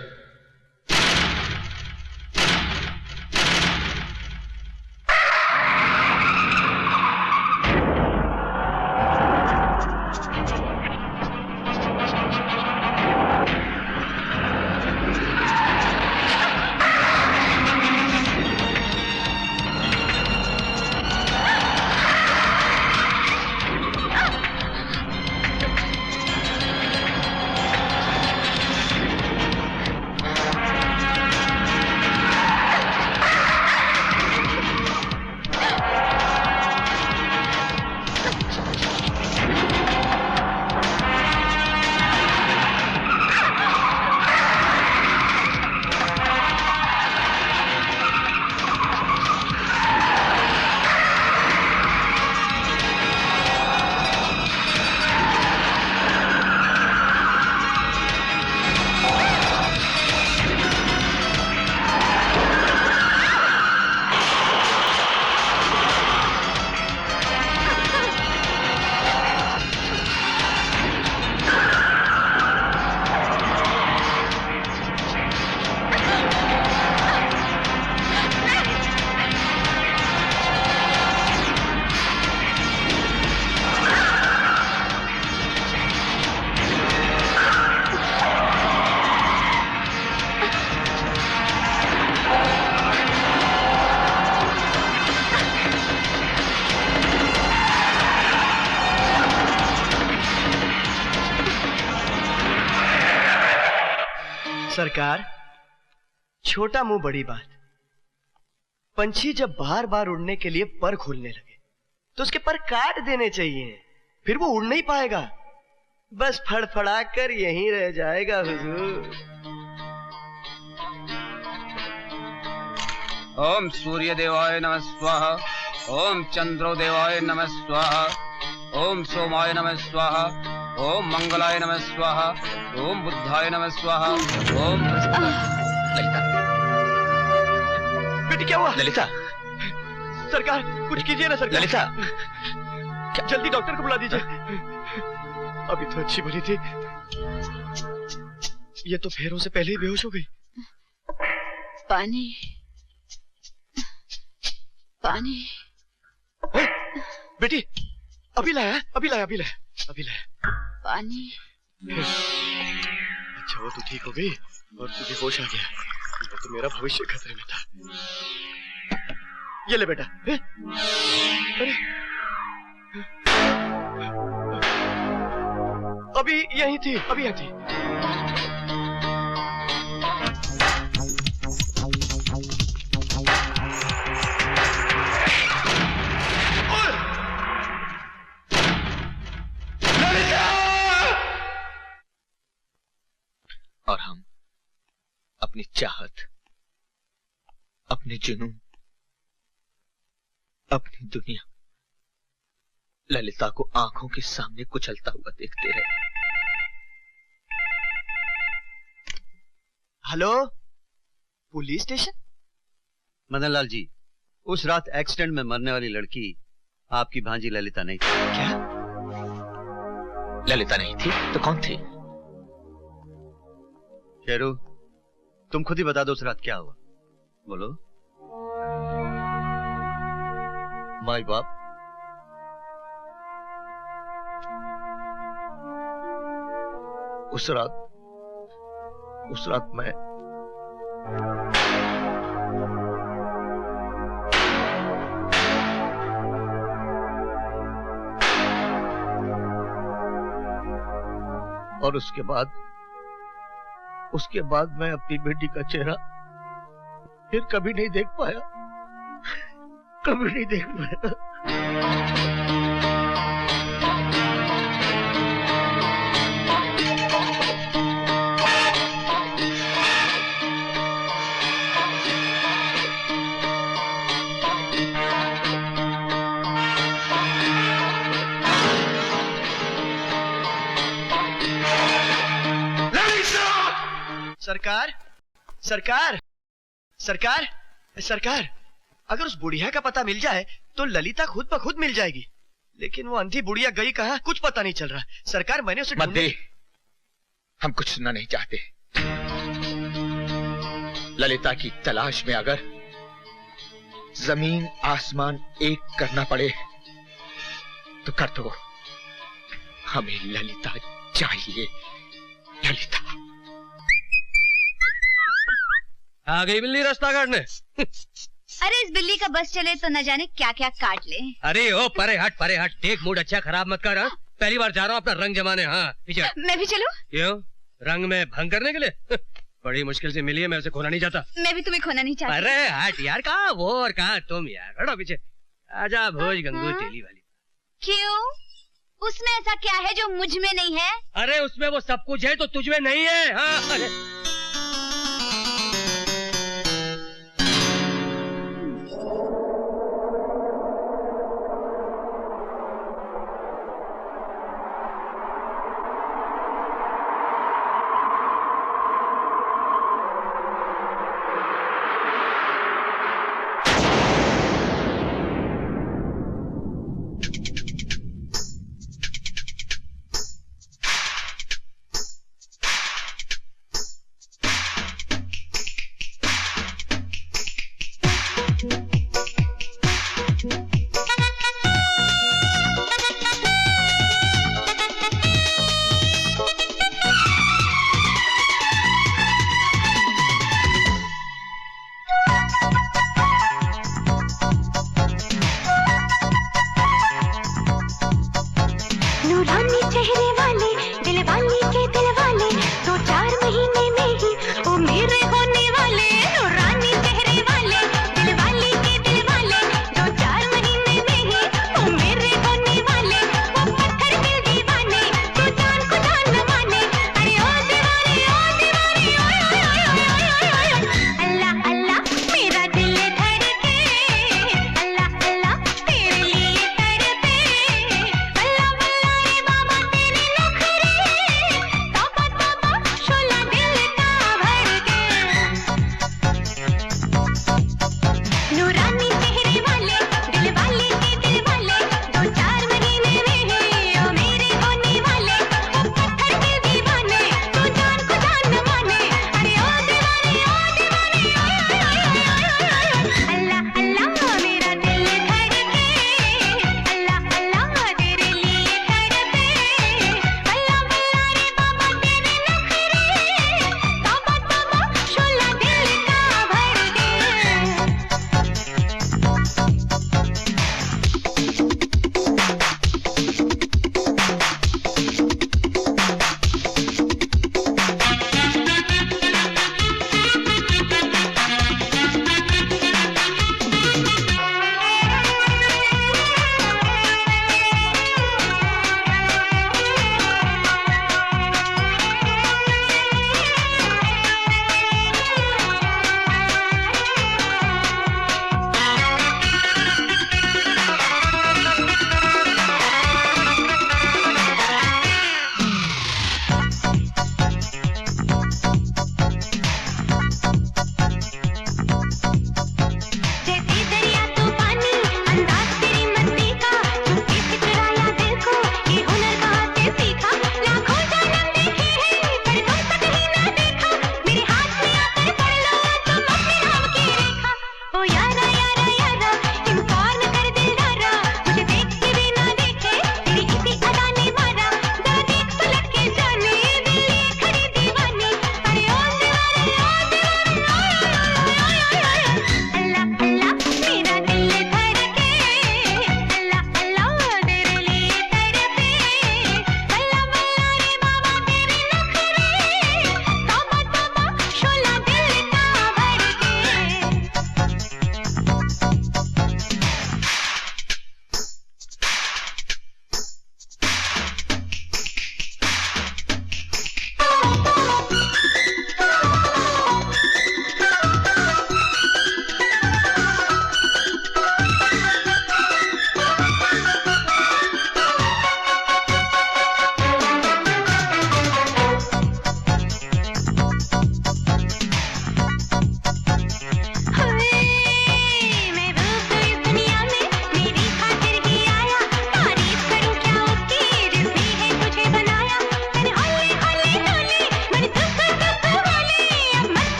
E: सरकार, छोटा मुंह बड़ी बात। पंछी जब बार बार उड़ने के लिए पर खोलने लगे तो उसके पर काट देने चाहिए, फिर वो उड़ नहीं पाएगा, बस फड़फड़ा कर यहीं रह जाएगा हुजूर।
K: ओम सूर्य देवाय नमः स्वाहा, ओम चंद्रो देवाय नमः स्वाहा, ओम सोमाय नमः स्वाहा, ओम मंगलाय नमः स्वाहा, ओम बुद्धाय नमः स्वाहा, ओम
G: ललिता,
E: बेटी क्या हुआ?
G: ललिता,
E: सरकार कुछ कीजिए ना सरकार।
G: ललिता,
E: जल्दी डॉक्टर को बुला दीजिए। अभी तो अच्छी भली थी, ये तो फेरों से पहले ही बेहोश हो गई।
I: पानी पानी।
E: बेटी अभी लाया, अभी लाया, अभी लाया, अभी लाया
I: पानी।
E: अच्छा वो तो ठीक हो गई और तुझे होश आ गया, तो मेरा भविष्य खतरे में था। ये ले बेटा। अरे अभी यही थी, अभी यही थी।
G: और हम अपनी चाहत, अपने जुनून, अपनी दुनिया ललिता को आंखों के सामने कुचलता हुआ देखते रहे।
E: Hello, police station?
L: Madan Lal ji, उस रात एक्सीडेंट में मरने वाली लड़की आपकी भांजी ललिता नहीं थी।
E: क्या?
G: ललिता नहीं थी तो कौन थी?
L: शेरू, तुम खुद ही बता दो उस रात क्या हुआ, बोलो।
G: माई बाप, उस रात मैं और उसके बाद मैं अपनी बेटी का चेहरा फिर कभी नहीं देख पाया, कभी नहीं देख पाया।
E: सरकार, सरकार, सरकार, सरकार, अगर उस बुढ़िया का पता मिल जाए तो ललिता खुद ब खुद मिल जाएगी, लेकिन वो अंधी बुढ़िया गई कहाँ कुछ पता नहीं चल रहा। सरकार मैंने उसे
G: मत दे, हम कुछ सुनना नहीं चाहते। ललिता की तलाश में अगर जमीन आसमान एक करना पड़े तो कर दो, हमें ललिता चाहिए, ललिता।
A: आ गई बिल्ली रास्ता काटने।
H: अरे इस बिल्ली का बस चले तो न जाने क्या क्या काट ले।
A: अरे ओ परे हट, देख मूड अच्छा खराब मत कर। पहली बार जा रहा हूँ अपना रंग जमाने। हाँ पीछे।
H: मैं भी चलूं?
A: क्यों, रंग में भंग करने के लिए? बड़ी मुश्किल से मिली है, मैं उसे खोना नहीं चाहता।
H: मैं भी तुम्हें खोना नहीं चाहती।
A: अरे हट यार, कहाँ वो और कहाँ तुम यार, हटो पीछे। आजा भोज गंगू तेली वाली।
H: क्यों, उसमें ऐसा क्या है जो मुझ में नहीं है?
A: अरे उसमें वो सब कुछ है तो तुझ में नहीं है। हाँ अरे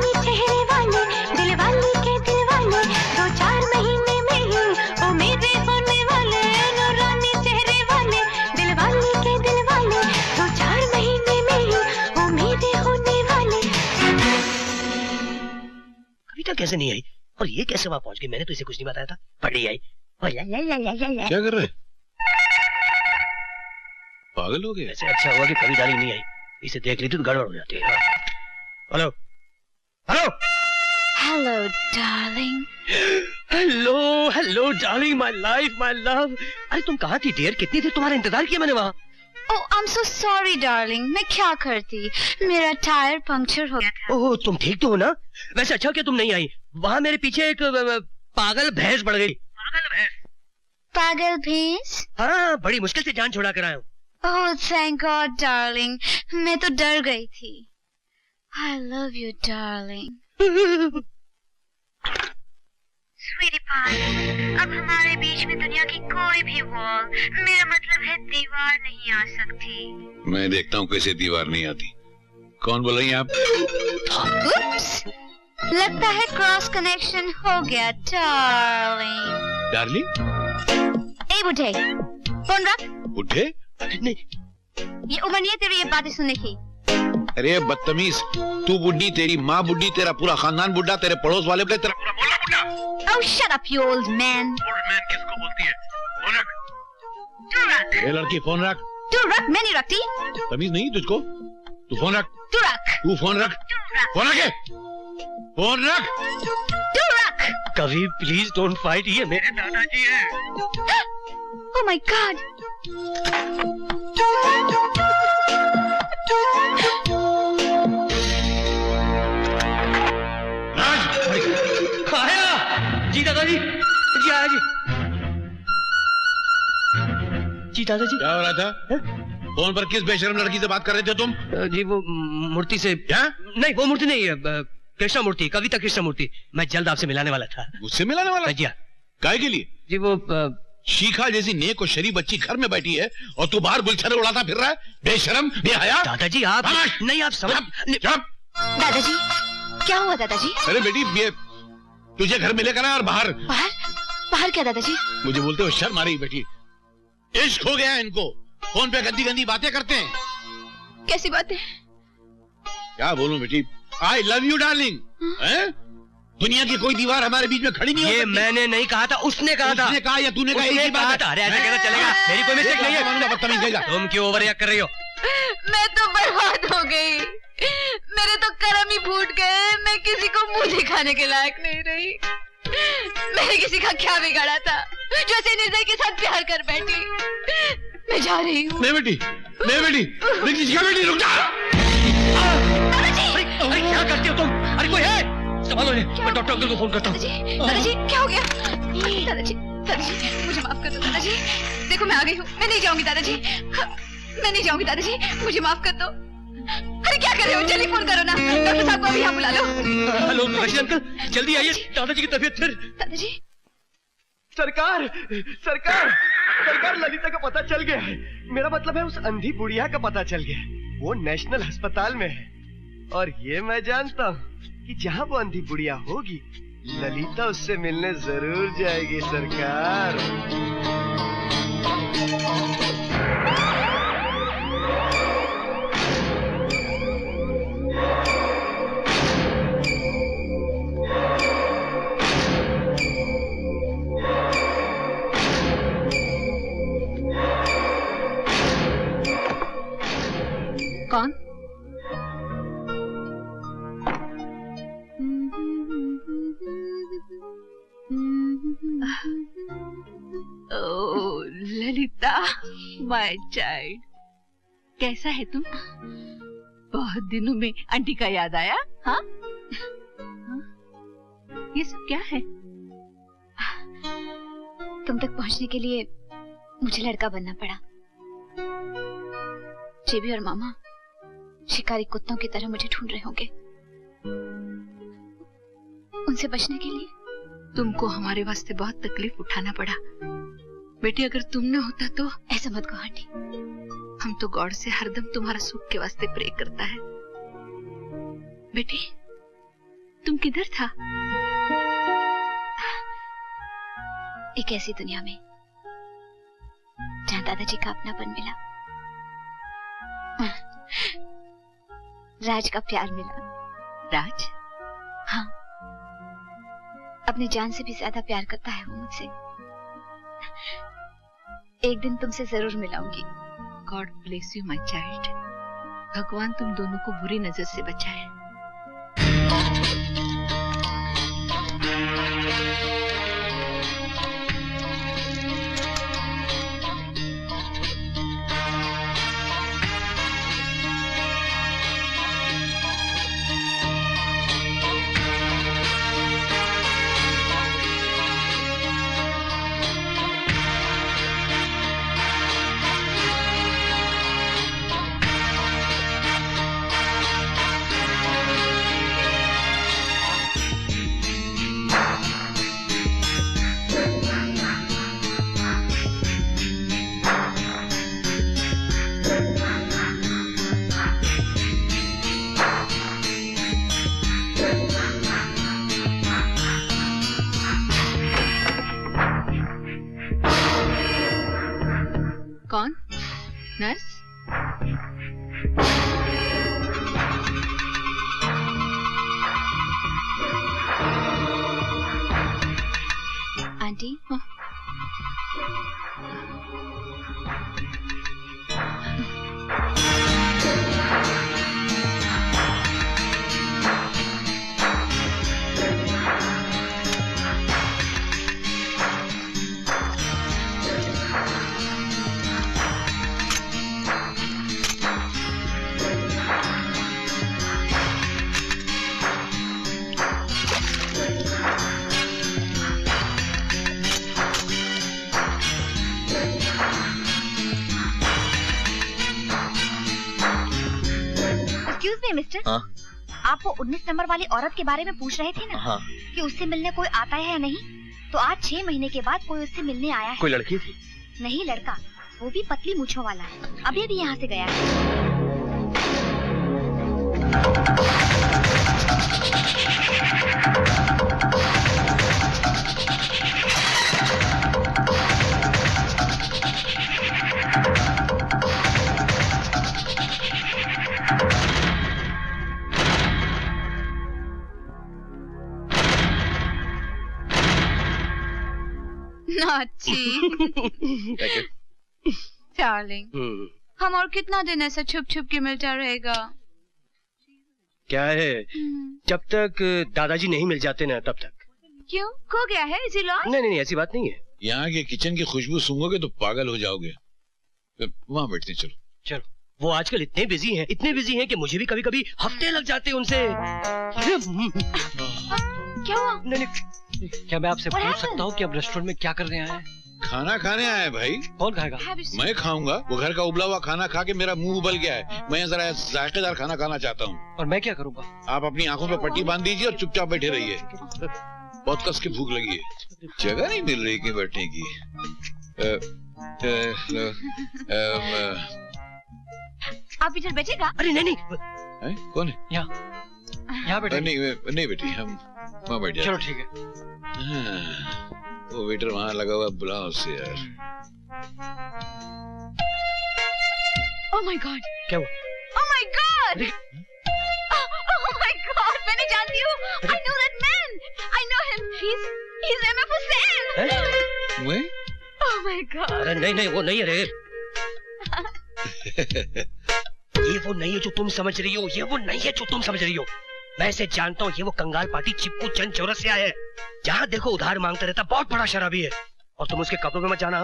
H: नूरानी चेहरे वाले, दिल वाले के दिल वाले, 2-4 महीने में ही ओ मेरे होने वाले। नूरानी चेहरे वाले, दिल वाले के दिल वाले, 2-4 महीने में ही ओ मेरे होने वाले।
A: कविता कैसे नहीं आई और ये कैसे वहां पहुंच गई? मैंने तो इसे कुछ नहीं बताया था। पढ़ी आई।
D: क्या कर रहे? पागल हो गए?
A: ऐसे अच्छा हुआ कि कभी डाली नहीं आई, इसे देख ली तो गड़बड़ हो जाती है। Hello hello
C: hello darling.
A: Hello hello darling, my life my love. अरे तुम कहाँ थी डियर? कितनी देर तुम्हारा इंतजार किया मैंने वहाँ।
C: Oh I am so sorry darling, मैं क्या करती, मेरा टायर पंक्चर हो गया था।
A: ओह तुम ठीक तो हो ना? वैसे अच्छा क्या तुम नहीं आई, वहाँ मेरे पीछे एक पागल भैंस पड़ गई। पागल भैंस?
C: पागल भैंस?
A: हाँ, बड़ी मुश्किल से जान छुड़ा कर आया हूँ।
C: ओह थैंक गॉड डार्लिंग, मैं तो डर गई थी। I love you darling.
H: Sweetie pie, अब हमारे बीच में दुनिया की कोई भी वॉल, मेरा मतलब है दीवार नहीं आ सकती।
D: मैं देखता हूँ कैसे दीवार नहीं आती। कौन बोल रही हैं आप?
C: Oops, लगता है क्रॉस कनेक्शन हो गया डार्लिंग।
D: डार्लिंग?
C: ए बुढ़े, फोन रख।
D: बुढ़े?
A: नहीं,
C: ये उम्र नहीं है तेरी ये बातें सुनने की।
D: अरे बदतमीज, तू बुढ़ी, तेरी माँ बुढ़ी, तेरा पूरा खानदान बुढ़ा, तेरे पड़ोस वाले बुढ़े, तेरा पूरा मोहल्ला बुढ़ा।
C: Oh shut up you old man।
D: Old man किसको बोलती है? फोन रख।
C: तू रख।
D: ए लड़की फोन रख।
C: तू रख, मैं नहीं रखती।
D: तमीज नहीं तुझको? तू फोन रख।
C: तू रख।
D: तू फोन रख। फोन रख। फोन रख।
C: तू रख।
A: कभी प्लीज डोंट फाइट, ये मेरे दादाजी हैं।
C: Oh my God।
A: आया जी दादाजी, जी आया जी। जी दादाजी।
D: क्या हो रहा था? फोन पर किस बेशरम लड़की से बात कर रहे थे तुम?
A: जी वो मूर्ति से। क्या? नहीं वो मूर्ति नहीं है, कृष्णा मूर्ति, कविता कृष्णा मूर्ति। मैं जल्द आपसे मिलाने वाला था।
D: उससे मिलाने वाला?
A: जी हाँ।
D: काहे के लिए?
A: जी वो
D: शिखा जैसी नेक और शरीफ बच्ची घर में बैठी है और तू बाहर गुलछरे उड़ाता फिर रहा है? बेशरम, बेहया।
A: दादाजी आप नहीं, आप समझ।
C: दादाजी क्या हुआ दादाजी?
D: अरे बेटी, ये तुझे घर में लेकर आया और बाहर।
C: बाहर? बाहर क्या दादाजी?
D: मुझे बोलते हो शर्म आ रही बेटी? इश्क हो गया इनको, फोन पे गंदी गंदी बातें करते हैं।
C: कैसी बातें?
D: क्या बोलूं बेटी? आई लव यू डार्लिंग। दुनिया की कोई दीवार हमारे बीच में खड़ी नहीं
A: ये मैंने नहीं कहा था, उसने कहा था।
D: उसने कहा या तूने कहा?
A: उसने कहा था। अरे ऐसा कैसा चलेगा? मेरी कोई मिस्टेक नहीं है।
D: बदतमीज देगा।
A: तुम क्यों ओवर रिएक्ट कर रही हो?
C: मैं तो बर्बाद हो गई, मेरे तो कर्म ही फूट गए, मैं किसी को मुंह दिखाने के लायक नहीं रही। मैंने किसी का क्या बिगाड़ा था जो ऐसे निर्दय के साथ प्यार कर बैठी? मैं जा रही हूँ।
D: नहीं बेटी, नहीं बेटी, बेटी रुक जा।
A: अरे क्या करती हो तुम? अरे कोई है? संभालो इन्हें, मैं डॉक्टर अंकल को फोन करता हूँ।
C: दादाजी क्या हो गया? दादाजी दादाजी मुझे माफ कर दो दादाजी, देखो मैं आ गई हूँ, मैं नहीं जाऊंगी दादाजी, मैं नहीं जाऊंगी दादाजी, मुझे माफ कर दो। अरे क्या कर रहे हो? जल्दी फोन करो ना, डॉक्टर साहब को अभी यहाँ बुला लो।
A: हेलो रशीद अंकल, जल्दी आइए, दादाजी की तबीयत फिर।
C: दादाजी।
E: सरकार सरकार सरकार, ललिता का पता चल गया है। मेरा मतलब है उस अंधी बुढ़िया का पता चल गया है। वो नेशनल अस्पताल में है और ये मैं जानता हूँ कि जहाँ वो अंधी बुढ़िया होगी ललिता उससे मिलने जरूर जाएगी सरकार।
C: कौन?
I: ओह ललिता, माय चाइल्ड, कैसा है तुम? बहुत दिनों में आंटी का याद आया? हाँ? ये सब क्या है?
C: तुम तक पहुंचने के लिए मुझे लड़का बनना पड़ा। जेबी और मामा शिकारी कुत्तों की तरह मुझे ढूंढ रहे होंगे। उनसे बचने के लिए
I: तुमको हमारे वास्ते बहुत तकलीफ उठाना पड़ा बेटी। अगर तुम न होता तो।
C: ऐसा मत कहो आंटी।
I: हम तो गॉड से हरदम तुम्हारा सुख के वास्ते प्रे करता है बेटी। किधर था?
C: एक ऐसी दुनिया में जहाँ दादाजी का अपनापन मिला, राज का प्यार मिला।
I: राज?
C: हाँ, अपनी जान से भी ज्यादा प्यार करता है वो मुझसे। एक दिन तुमसे जरूर मिलाऊंगी।
I: God bless you my child. भगवान तुम दोनों को बुरी नजर से बचाए। कौन? नर्स?
C: आंटी,
H: मिस्टर, आप वो 19 नंबर वाली औरत के बारे में पूछ रहे थे ना?
J: हाँ।
H: कि उससे मिलने कोई आता है या नहीं? तो आज 6 महीने के बाद कोई उससे मिलने आया है।
J: कोई लड़की थी?
H: नहीं, लड़का, वो भी पतली मूंछों वाला है। अभी अभी यहाँ से गया है।
C: डार्लिंग, हम और कितना दिन ऐसा छुप छुप के मिलता रहेगा?
A: क्या है, जब तक दादाजी नहीं मिल जाते ना तब तक।
C: क्यों, खो गया है? इसी लॉस?
A: नहीं, ऐसी बात नहीं है।
D: यहाँ के किचन की खुशबू सूंघोगे तो पागल हो जाओगे। वहाँ बैठते चलो।
A: चलो। वो आजकल इतने बिजी हैं कि मुझे भी कभी कभी हफ्ते लग जाते हैं उनसे।
C: क्या हुआ?
A: नहीं, क्या मैं आपसे पूछ सकता हूँ कि आप रेस्टोरेंट में क्या करने आए हैं?
D: खाना खाने आए भाई।
A: कौन खाएगा?
D: मैं खाऊंगा। वो घर का उबला हुआ खाना खा के मेरा मुंह उबल गया है। मैं जरा जायकेदार खाना खाना चाहता हूँ।
A: और मैं क्या करूँगा?
D: आप अपनी आंखों पे पट्टी बांध दीजिए और चुपचाप बैठे रहिए। बहुत कस के भूख लगी है। जगह नहीं मिल रही कि बैठने की।
C: आप इधर बैठेगा?
A: अरे नहीं।
D: कौन है?
A: यहाँ बैठे।
D: नहीं बेटी, हम वहाँ बैठ जाते।
A: चलो ठीक है।
D: वो वेटर वहाँ लगा हुआ, बुलाओ उसे यार।
C: Oh my God!
A: क्या हुआ?
C: Oh my God! Oh my God! मैंने जानती हूँ। I know that man. I know him. He's MF Hussain.
D: मैं?
C: Oh my God!
A: अरे नहीं, वो नहीं है रे। ये वो नहीं है जो तुम समझ रही हो। ये वो नहीं है जो तुम समझ रही हो। मैं इसे जानता हूँ। ये वो कंगाल पार्टी चिपकू चंद चौरसिया है। जहाँ देखो उधार मांगता रहता, बहुत बड़ा शराबी है। और तुम उसके कपड़ों में मत जाना।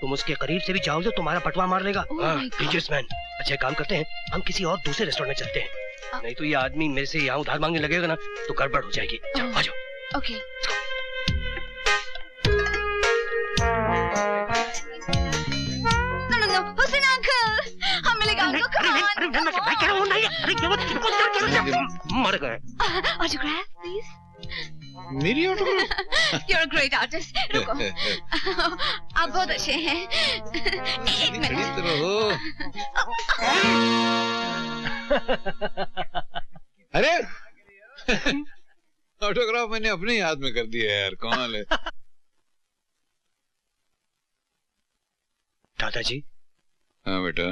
A: तुम उसके करीब से भी जाओगे तो तुम्हारा पटवा मार लेगा। Dangerous man. अच्छा एक काम करते हैं, हम किसी और दूसरे रेस्टोरेंट में चलते हैं। नहीं तो ये आदमी मेरे से यहाँ उधार मांगने लगेगा ना तो गड़बड़ हो जाएगी। आ जाओ।
C: Okay. No, हुसैन अंकल, हम मिलेगा अंकल।
A: मर गए।
C: Autograph, please.
D: मेरी autograph?
C: You're a great artist. रुको। आप बहुत अच्छे हैं। एक मिनट।
D: अरे ऑटोग्राफ मैंने अपने याद में कर दिया यार, कमाल है।
A: दादाजी।
D: हाँ बेटा।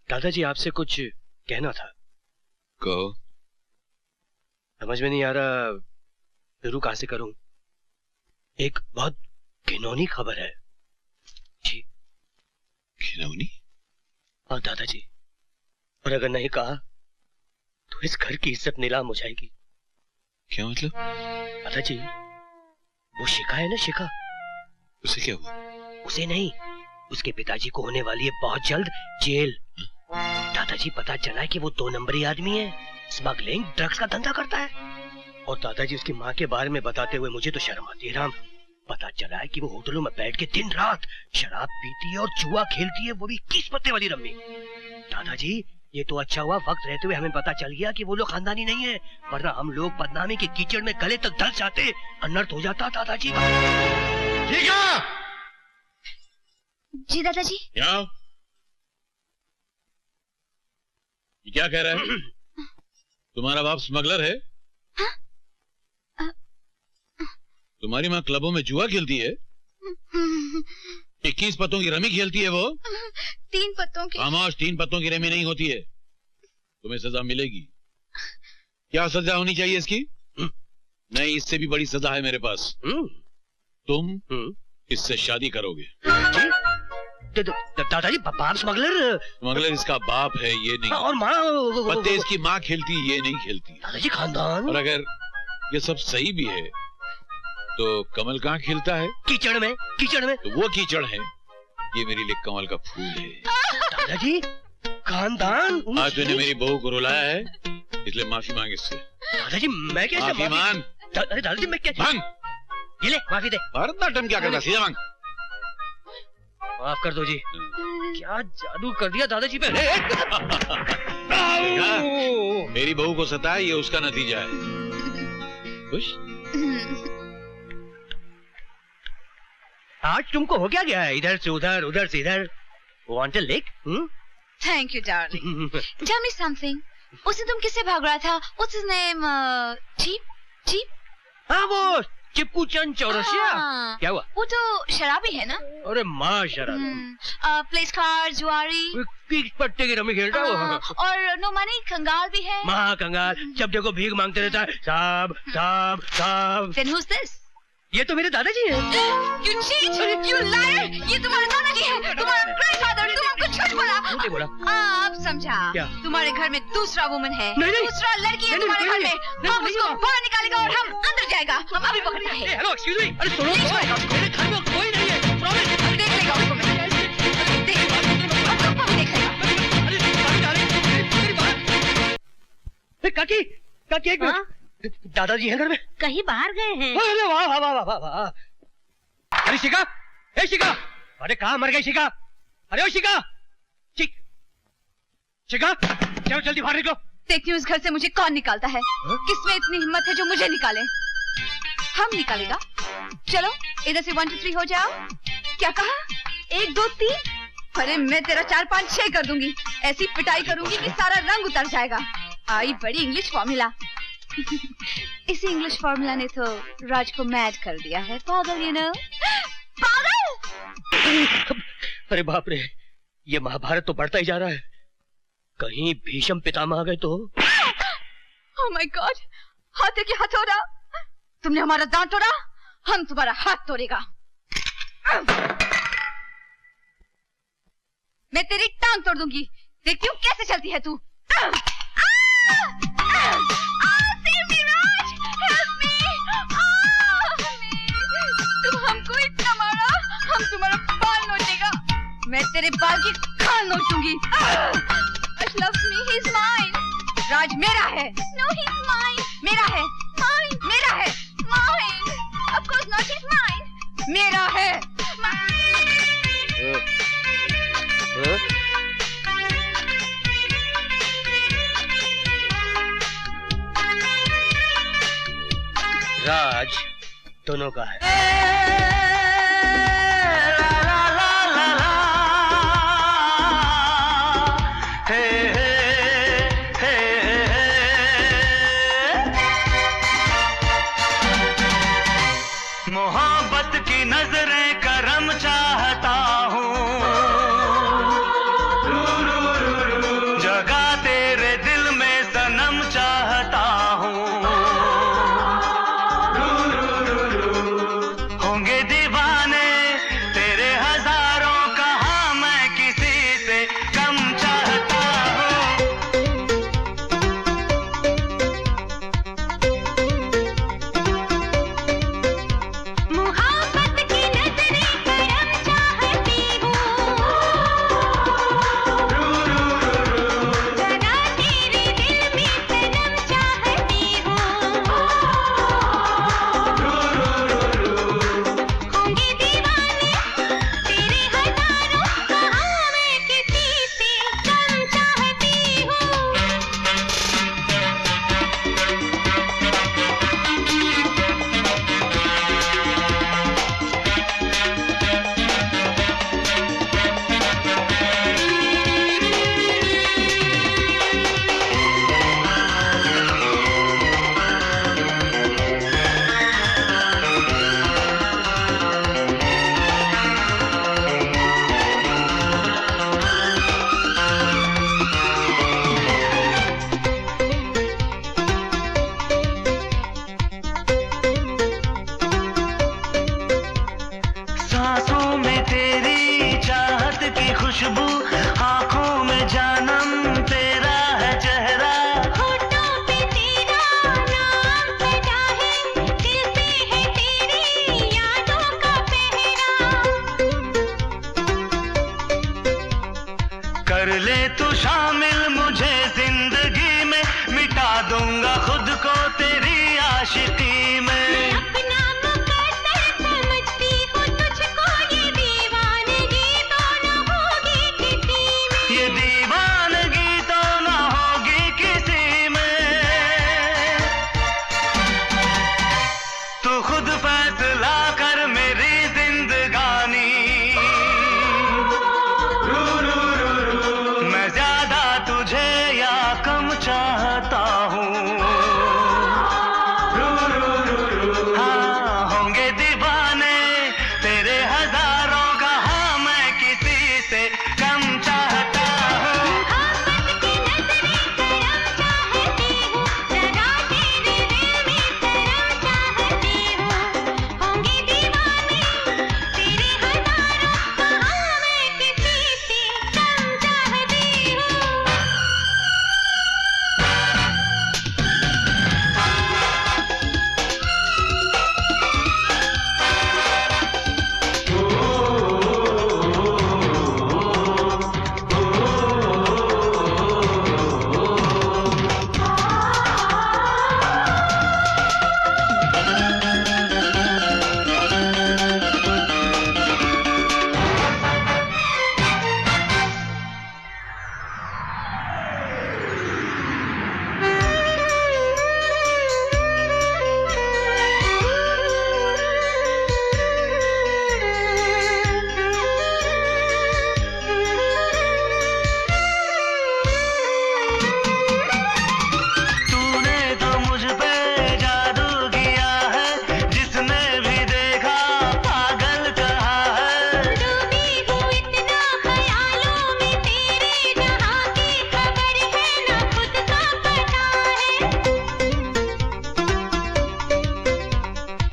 A: दादाजी आपसे कुछ कहना था।
D: कहो।
A: समझ में नहीं आ रहा शुरू कहां से करूं। एक बहुत घिनौनी खबर है जी।
D: घिनौनी?
A: हाँ दादाजी, और अगर नहीं कहा तो इस घर की इज्जत नीलाम हो जाएगी।
D: क्या मतलब?
A: दादाजी, वो शिखा है ना, शिखा,
D: उसे क्या हुआ?
A: उसे नहीं, उसके पिताजी को होने वाली है बहुत जल्द जेल। दादाजी पता चला है कि वो 2 नंबरी आदमी है, स्मगलिंग ड्रग्स का धंधा करता है। और दादाजी उसकी माँ के बारे में बताते हुए मुझे तो शर्म आती है राम। पता चला है कि वो होटलों में बैठ के दिन रात शराब पीती है और जुआ खेलती है, वो भी 21 पत्ते वाली रम्मी। दादाजी ये तो अच्छा हुआ वक्त रहते हुए हमें पता चल गया कि वो लोग खानदानी नहीं है, वरना हम लोग बदनामी के कीचड़ में गले तक धंस जाते, अनर्थ हो जाता दादाजी।
D: ठीक है
C: जी दादाजी।
D: क्या? ये क्या कह रहा है? तुम्हारा बाप स्मगलर है? तुम्हारी माँ क्लबों में जुआ खेलती है? 21 पत्तों की रमी खेलती है वो?
C: 3 पत्तों की।
D: खामोश, 3 पत्तों की रमी नहीं होती है। तुम्हें सजा मिलेगी। क्या सजा होनी चाहिए इसकी? नहीं, इससे भी बड़ी सजा है मेरे पास। तुम इससे शादी करोगे।
A: दादाजी बाप स्मगलर?
D: स्मगलर इसका बाप है, ये नहीं।
A: और माँ?
D: पत्ते इसकी माँ खेलती, ये नहीं खेलती।
A: दादाजी खानदान।
D: और अगर ये सब सही भी है तो कमल कहाँ खिलता है?
A: कीचड़ में। कीचड़ में?
D: तो वो कीचड़ है, ये मेरे लिए कमल का फूल है।
A: दादाजी खानदान।
D: आज तूने मेरी बहू को रुलाया है, इसलिए माफी मांग इससे।
A: दादाजी मैं कैसे
D: माफी मांग?
A: अरे दादाजी मैं क्या
D: मांग।
A: ये ले माफी दे।
D: भरतनाट्यम क्या करता, सीधा मांग।
A: माफ कर दो जी। क्या जादू कर दिया दादाजी पे।
D: मेरी बहू को सताया, ये उसका नतीजा है। खुश?
A: आज तुमको हो क्या गया है? इधर से उधर, उधर से इधर। Want a lick?
C: Thank you darling. Tell me something. उस दिन तुम किससे भाग रहा था? What's his name? Cheap? Cheap?
A: हाँ वो चिपकू चंद चौरसिया। क्या हुआ?
C: वो तो शराबी है ना?
A: अरे माँ शराबी।
C: प्लेस कार्ड, जुआरी,
A: 21 पत्ते की रमी खेलता है वो।
C: और नो मनी कंगाल भी है।
A: माँ कंगाल, जब देखो भीख मांगते रहता है। साहब साहब साहब।
C: Then who's this?
A: ये तो मेरे दादाजी हैं।
C: You cheat! You liar! ये तुम्हारे दादाजी हैं, तुम्हारा ग्रैंडफादर। तुम हमको झूठ बोला।
A: झूठ बोला?
C: आप समझा?
A: क्या?
C: तुम्हारे घर में दूसरा वुमन है।
A: नहीं।
C: दूसरा लड़की है तुम्हारे घर में। हम उसको बाहर निकालेगा और हम अंदर जाएगा। हम अभी पकड़ते हैं।
A: Hello excuse me. अरे सुनो, मेरे घर में कोई नहीं है। प्रॉमिस।
C: देख लेगा उसको मैं। देख लेगा।
A: काकी, काकी एक मिनट। दादाजी हैं घर में?
F: कहीं बाहर गए हैं।
A: अरे वाह वाह वाह वाह वाह। अरे शिखा, ए शिखा, अरे कहाँ मर गई शिखा? अरे ओ शिखा, शिखा, चलो जल्दी बाहर निकलो।
C: देखती हूँ इस घर से मुझे कौन निकालता है। किसमें इतनी हिम्मत है जो मुझे निकाले? हम निकालेगा? चलो इधर से 1 2 3 हो जाओ। क्या कहा? 1 2 3? अरे मैं तेरा 4 5 6 कर दूंगी। ऐसी पिटाई करूंगी कि सारा रंग उतर जाएगा। आई बड़ी इंग्लिश फॉर्मूला। इसी इंग्लिश फॉर्मूला ने तो राज को मैड कर दिया है। पागल, यू नो, पागल।
A: अरे बाप रे, ये महाभारत तो बढ़ता ही जा रहा है। कहीं भीष्म पितामह आ गए तो?
C: ओह माय गॉड, हाथ की हथौड़ा। तुमने हमारा दांत तोड़ा, हम तुम्हारा हाथ तोड़ेगा। मैं तेरी टांग तोड़ दूंगी। देखती हूँ कैसे चलती है तू। तुम हमको इतना मारा, हम तुम्हारा बाल नोचेगा। मैं तेरे बाल की खाल नोचूंगी। loves me, he's mine. राज मेरा है। No, he's mine. मेरा है। Mine. मेरा है। Mine. Of course not, he's mine. मेरा है।
A: राज दोनों का है।
B: नजरें करम चाहता हूँ, जगह तेरे दिल में सनम चाहता हूँ। होंगे दीवाने तेरे हजारों, कहाँ मैं किसी से कम चाहता हूँ।
H: मोहब्बत की नजरें करम चाहती हूँ, जरा तेरे दिल में सनम चाहती हूँ। होंगे दीवाने तेरे हजारों, कहाँ मैं किसी से कम चाहती हूँ।
B: सांसों में तेरी चाहत की खुशबू, आंखों में जानम तेरा है चेहरा।
H: होठों पे तेरा नाम सजा है, दिल पे है तेरी यादों का पहरा।
B: कर ले तू शामिल मुझे जिंदगी में, मिटा दूंगा खुद को तेरी आशिकी में।
H: अपना मुकद्दर समझती हूँ तुझको, ये दीवानगी तो न होगी किसी में।
B: ये दीवानगी तो ना होगी किसी में। तू खुद फैसला कर मेरी जिंदगानी, मैं ज्यादा तुझे या कम चाहता हूँ। हाँ, होंगे दीवाने तेरे हजारों, कहाँ मैं किसी से कम चाहता हूँ।
H: मोहब्बत की नजरें करम चाहती हूँ, जरा तेरे दिल में सनम चाहती हूँ। होंगे दीवाने तेरे हजारों, कहाँ मैं किसी से कम चाहती हूँ।
B: तूने तो मुझ पे जादू किया है, जिसने भी देखा पागल कहा है।
H: डूबी हूँ इतना ख्यालों में तेरे, जहाँ की खबर है ना खुद का पता है।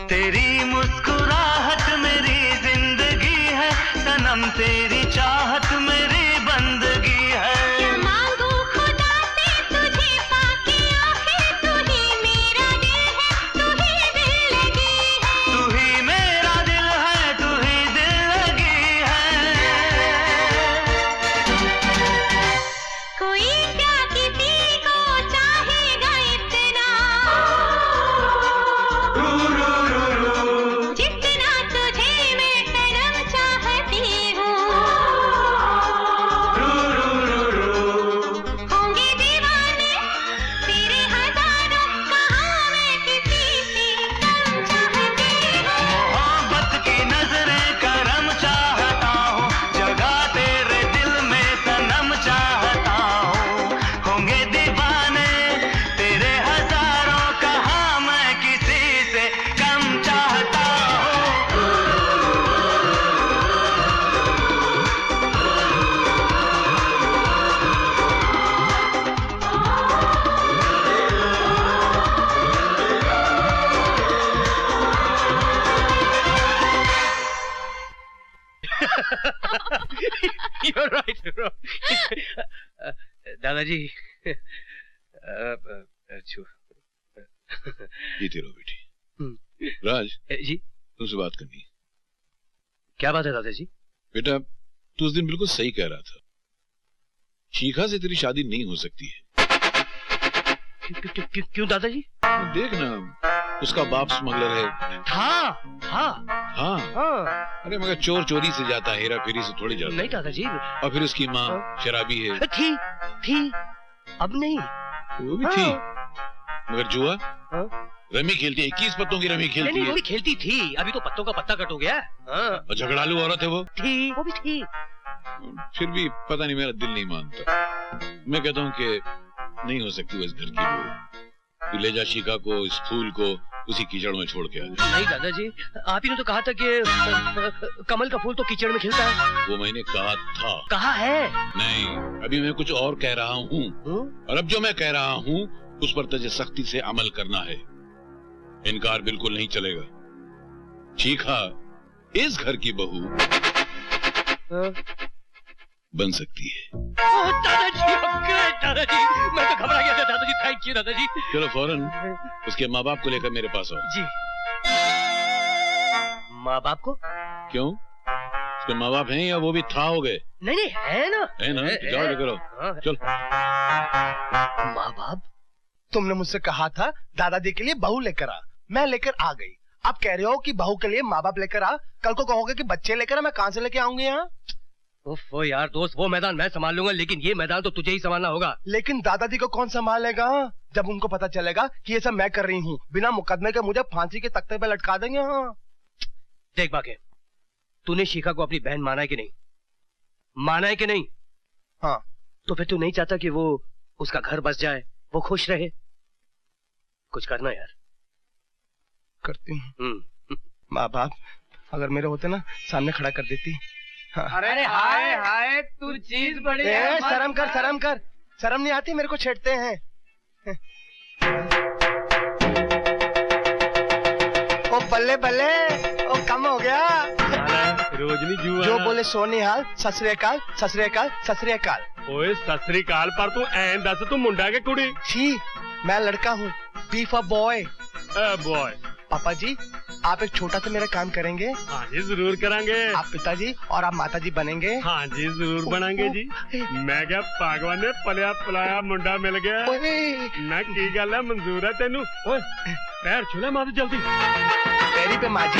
B: तेरी मुस्कुराहट मेरी जिंदगी है, सनम तेरी चाहत मेरी बंदगी है।
H: क्या मांगू खुदा से तुझे पाके, आखिर तू ही मेरा दिल है, तू ही दिल लगी है।
B: तू ही मेरा दिल है, तू ही दिल लगी है।
H: कोई क्या किसी को चाहेगा इतना, जितना तुझे मैं सनम चाहती हूँ।
A: दादाजी
D: जीते रहो बेटी। राज
A: जी
D: तुमसे बात करनी है।
A: क्या बात है दादाजी?
D: बेटा तू उस दिन बिल्कुल सही कह रहा था, शिखा से तेरी शादी नहीं हो सकती है।
A: क्यों दादाजी?
D: देख ना, उसका बाप स्मगलर है।
A: हाँ
D: अरे मगर चोर चोरी से जाता है, हेरा फेरी से थोड़ी जाता।
A: नहीं दादाजी।
D: और फिर उसकी माँ शराबी है।
A: थी अब नहीं।
D: वो भी थी मगर जुआ रमी खेलती है, 21 पत्तों की रमी खेलती है।
A: वो भी खेलती थी, अभी तो पत्तों का पत्ता कट हो गया।
D: और झगड़ालू औरत है वो
A: भी थी।
D: फिर भी पता नहीं, मेरा दिल नहीं मानता। मैं कहता हूँ कि नहीं हो सकती वो इस घर की बहू। तू ले जा शिखा को, इस फूल को उसी कीचड़ में छोड़ के आ जा।
A: नहीं दादाजी, आप ही ने तो कहा था कि कमल का फूल तो कीचड़ में खिलता है।
D: वो मैंने कहा था।
A: कहा है?
D: नहीं, अभी मैं कुछ और कह रहा हूँ। और अब जो मैं कह रहा हूँ उस पर तुझे सख्ती से अमल करना है। इनकार बिल्कुल नहीं चलेगा। शिखा इस घर की बहू बन सकती है।
A: दादाजी मैं तो घबरा गया था दादाजी। थैंक यू दादाजी।
D: चलो फौरन उसके माँ बाप को लेकर मेरे पास आओ।
A: जी। माँ बाप को?
D: क्यों, उसके माँ बाप हैं या वो भी था हो गए?
A: नहीं है ना।
D: जाओ लेकर आओ। चल।
A: माँ बाप?
E: तुमने मुझसे कहा था दादाजी के लिए बहू लेकर आ, मैं लेकर आ गई। आप कह रहे हो कि बहू के लिए माँ बाप लेकर आ, कल को कहोगे कि बच्चे लेकर आ, मैं कहाँ से लेके आऊंगी यहाँ?
A: ओफो यार दोस्त, वो मैदान मैं संभाल लूंगा, लेकिन ये मैदान तो तुझे ही संभालना होगा।
E: लेकिन दादाजी को कौन संभालेगा जब उनको पता चलेगा कि ये सब मैं कर रही हूँ? बिना मुकदमे के मुझे फांसी के तख्ते पे लटका देंगे। हाँ
A: देख बाके, तूने शिखा को अपनी बहन माना है कि नहीं? माना है कि नहीं?
E: हाँ।
A: तो फिर तू नहीं चाहता कि वो उसका घर बस जाए, वो खुश रहे? कुछ करना यार।
E: करती हूँ। माँ बाप अगर मेरे होते ना सामने खड़ा कर देती। हाँ।
K: अरे हाय हाय, तू चीज बड़ी है।
E: शर्म कर, शर्म कर, शर्म नहीं आती? मेरे को छेड़ते हैं। ओ बल्ले बल्ले, ओ कम हो गया।
M: रोजनी जुआ
E: जो बोले सोनिहाल, सत श्री अकाल, सत श्री अकाल, सत श्री अकाल।
M: ओए सत श्री अकाल पर तू ऐन दस, तू मुंडा के कुड़ी?
E: छी, मैं लड़का हूँ। B for boy.
M: बॉय।
E: पापा जी आप एक छोटा सा मेरा काम करेंगे?
M: हाँ जी जरूर करेंगे।
E: आप पिताजी और आप माताजी बनेंगे?
M: हाँ जी जरूर बनेंगे जी। मैं क्या भगवान ने पलिया पलाया मुंडा मिल गया ना, की गल है, मंजूर है तेनू? पैर छूले मार जल्दी।
E: पैरी पे माजी।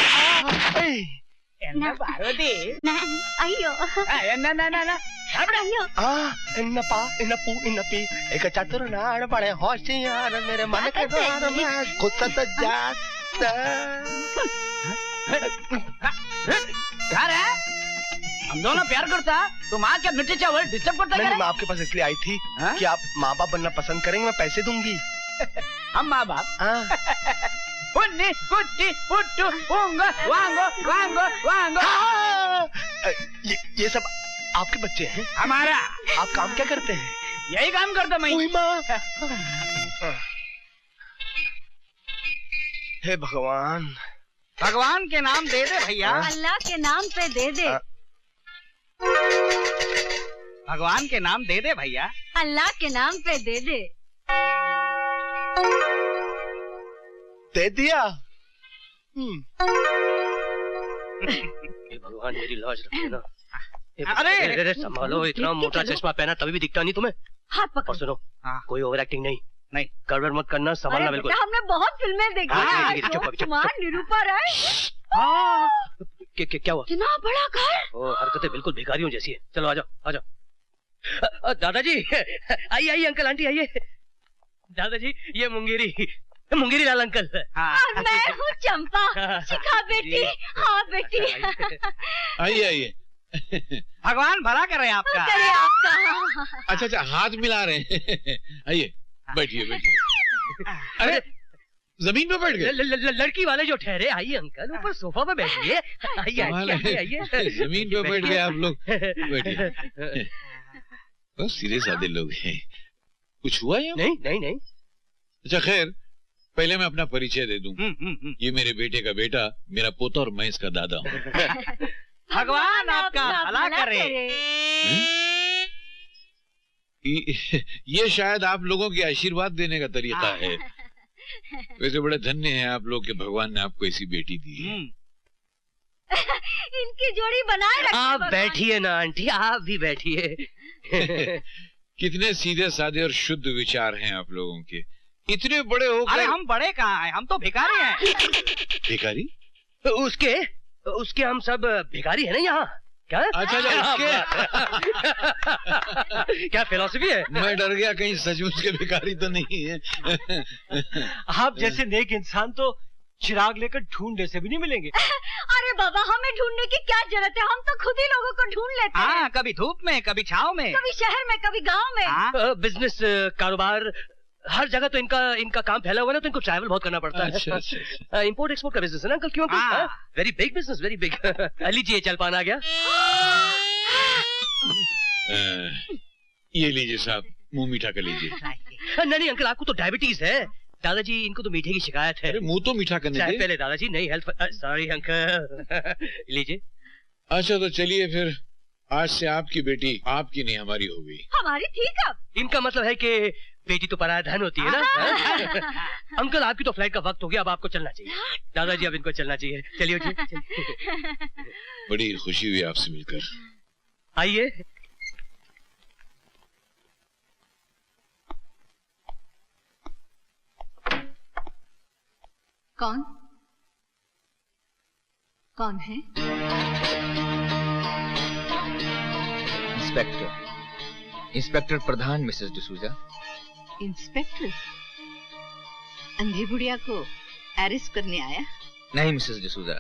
E: एक चतुर नाड़ बड़े होशियार, मेरे मन के द्वार में घुसत जाता।
K: घर है, हम दोनों प्यार करता, तो माँ क्या मिट्टी चावल डिस्टर्ब करता है?
E: मैं आपके पास इसलिए आई थी कि आप माँ बाप बनना पसंद करेंगे, मैं पैसे दूंगी।
K: हम माँ बाप? पुन्नी पुट्टी पुट्टू पुंगो वांगो वांगो वांगो।
E: ये सब आपके बच्चे हैं?
K: हमारा।
E: आप काम क्या करते हैं?
K: यही काम करता मैं।
E: हे भगवान।
K: भगवान के नाम दे दे भैया।
C: अल्लाह के नाम पे दे दे।
K: भगवान के नाम दे दे भैया।
C: अल्लाह के नाम पे दे दे।
E: दे दिया।
A: भगवान मेरी लाज रखे ना।
K: अरे
A: संभालो, इतना मोटा चश्मा पहना तभी भी दिखता नहीं तुम्हें।
C: हाथ पकड़।
A: और सुनो, कोई ओवर एक्टिंग नहीं,
K: नहीं
A: गड़बड़ मत करना, संभालना बिल्कुल।
C: हमने बहुत फिल्में देखी। कुमार निरूपा राय।
A: क्या हुआ?
C: इतना बड़ा घर।
A: ओ हरकतें बिल्कुल भिखारियों जैसी है। चलो आ जाओ आ जाओ। दादाजी आइए आइए, अंकल आंटी आइए। दादाजी ये मुंगेरी लाल अंकल।
C: और मैं हूँ चंपा। शिखा बेटी। हाँ बेटी।
D: आइए आइए।
K: भगवान भला करे आपका।
C: करे आपका।
D: अच्छा हाथ मिला रहे हैं। आइए बैठिए बैठिए। अरे जमीन पे बैठ गए?
A: लड़की वाले जो ठहरे। आइए अंकल, ऊपर सोफा पे बैठिए। आइए आइए।
D: जमीन पे बैठ गए आप लोग। बैठिए। बहुत सीधे साधे लोग हैं। कुछ हुआ या?
A: नहीं।
D: अच्छा खैर, पहले मैं अपना परिचय दे दूं। ये मेरे बेटे का बेटा, मेरा पोता, और मैं इसका दादा हूँ।
K: भगवान आपका भला करे।
D: ये शायद आप लोगों के आशीर्वाद देने का तरीका है। वैसे बड़े धन्य हैं आप लोग कि भगवान ने आपको ऐसी बेटी दी है।
F: इनकी जोड़ी बनाए रखिए।
E: आप
F: भगवान।
E: बैठिए ना आंटी, आप भी बैठिए।
D: कितने सीधे साधे और शुद्ध विचार हैं आप लोगों के। इतने बड़े हो
K: अरे
D: गए।
K: हम बड़े कहाँ हैं, हम तो भिखारी हैं।
D: भिखारी?
E: उसके हम सब भिखारी है ना यहाँ। क्या?
D: अच्छा उसके
E: क्या फिलॉसफी है?
D: मैं डर गया कहीं सचमुच के भिखारी तो नहीं है।
A: आप जैसे नेक इंसान तो चिराग लेकर ढूंढने से भी नहीं मिलेंगे।
F: अरे बाबा, हमें ढूंढने की क्या जरूरत है, हम तो खुद ही लोगों को ढूंढ लेते हैं।
K: हाँ, कभी धूप में, कभी छाव में,
F: कभी शहर में, कभी गांव में।
E: बिजनेस, कारोबार, हर जगह तो इनका काम फैला हुआ है ना, तो इनको ट्रैवल बहुत करना पड़ता है। इंपोर्ट एक्सपोर्ट का बिजनेस है ना अंकल? क्यों? Very big business, very big. लीजिए, जलपान आ गया।
D: ये लीजिए साहब, मुंह मीठा कर लीजिए।
E: नहीं अंकल, आपको तो डायबिटीज है। दादाजी, इनको तो मीठे की शिकायत है।
D: अरे मुंह तो मीठा करने दे।
E: पहले दादाजी, नहीं हेल्थ। Sorry uncle. लीजिए।
D: अच्छा तो चलिए फिर, आज से आपकी बेटी आपकी नहीं हमारी हो गई।
F: हमारी थी कब?
E: इनका मतलब है कि बेटी तो पराया धन होती है ना। अंकल, आपकी तो फ्लाइट का वक्त हो गया, अब आपको चलना चाहिए। दादाजी, अब इनको चलना चाहिए। चलिए उठिए।
D: बड़ी खुशी हुई आपसे मिलकर।
E: आइए।
I: कौन है?
G: इंस्पेक्टर प्रधान मिसेस डिसूजा।
I: इंस्पेक्टर अंधी बुढ़िया को अरेस्ट करने आया?
G: नहीं मिसेस डिसूजा,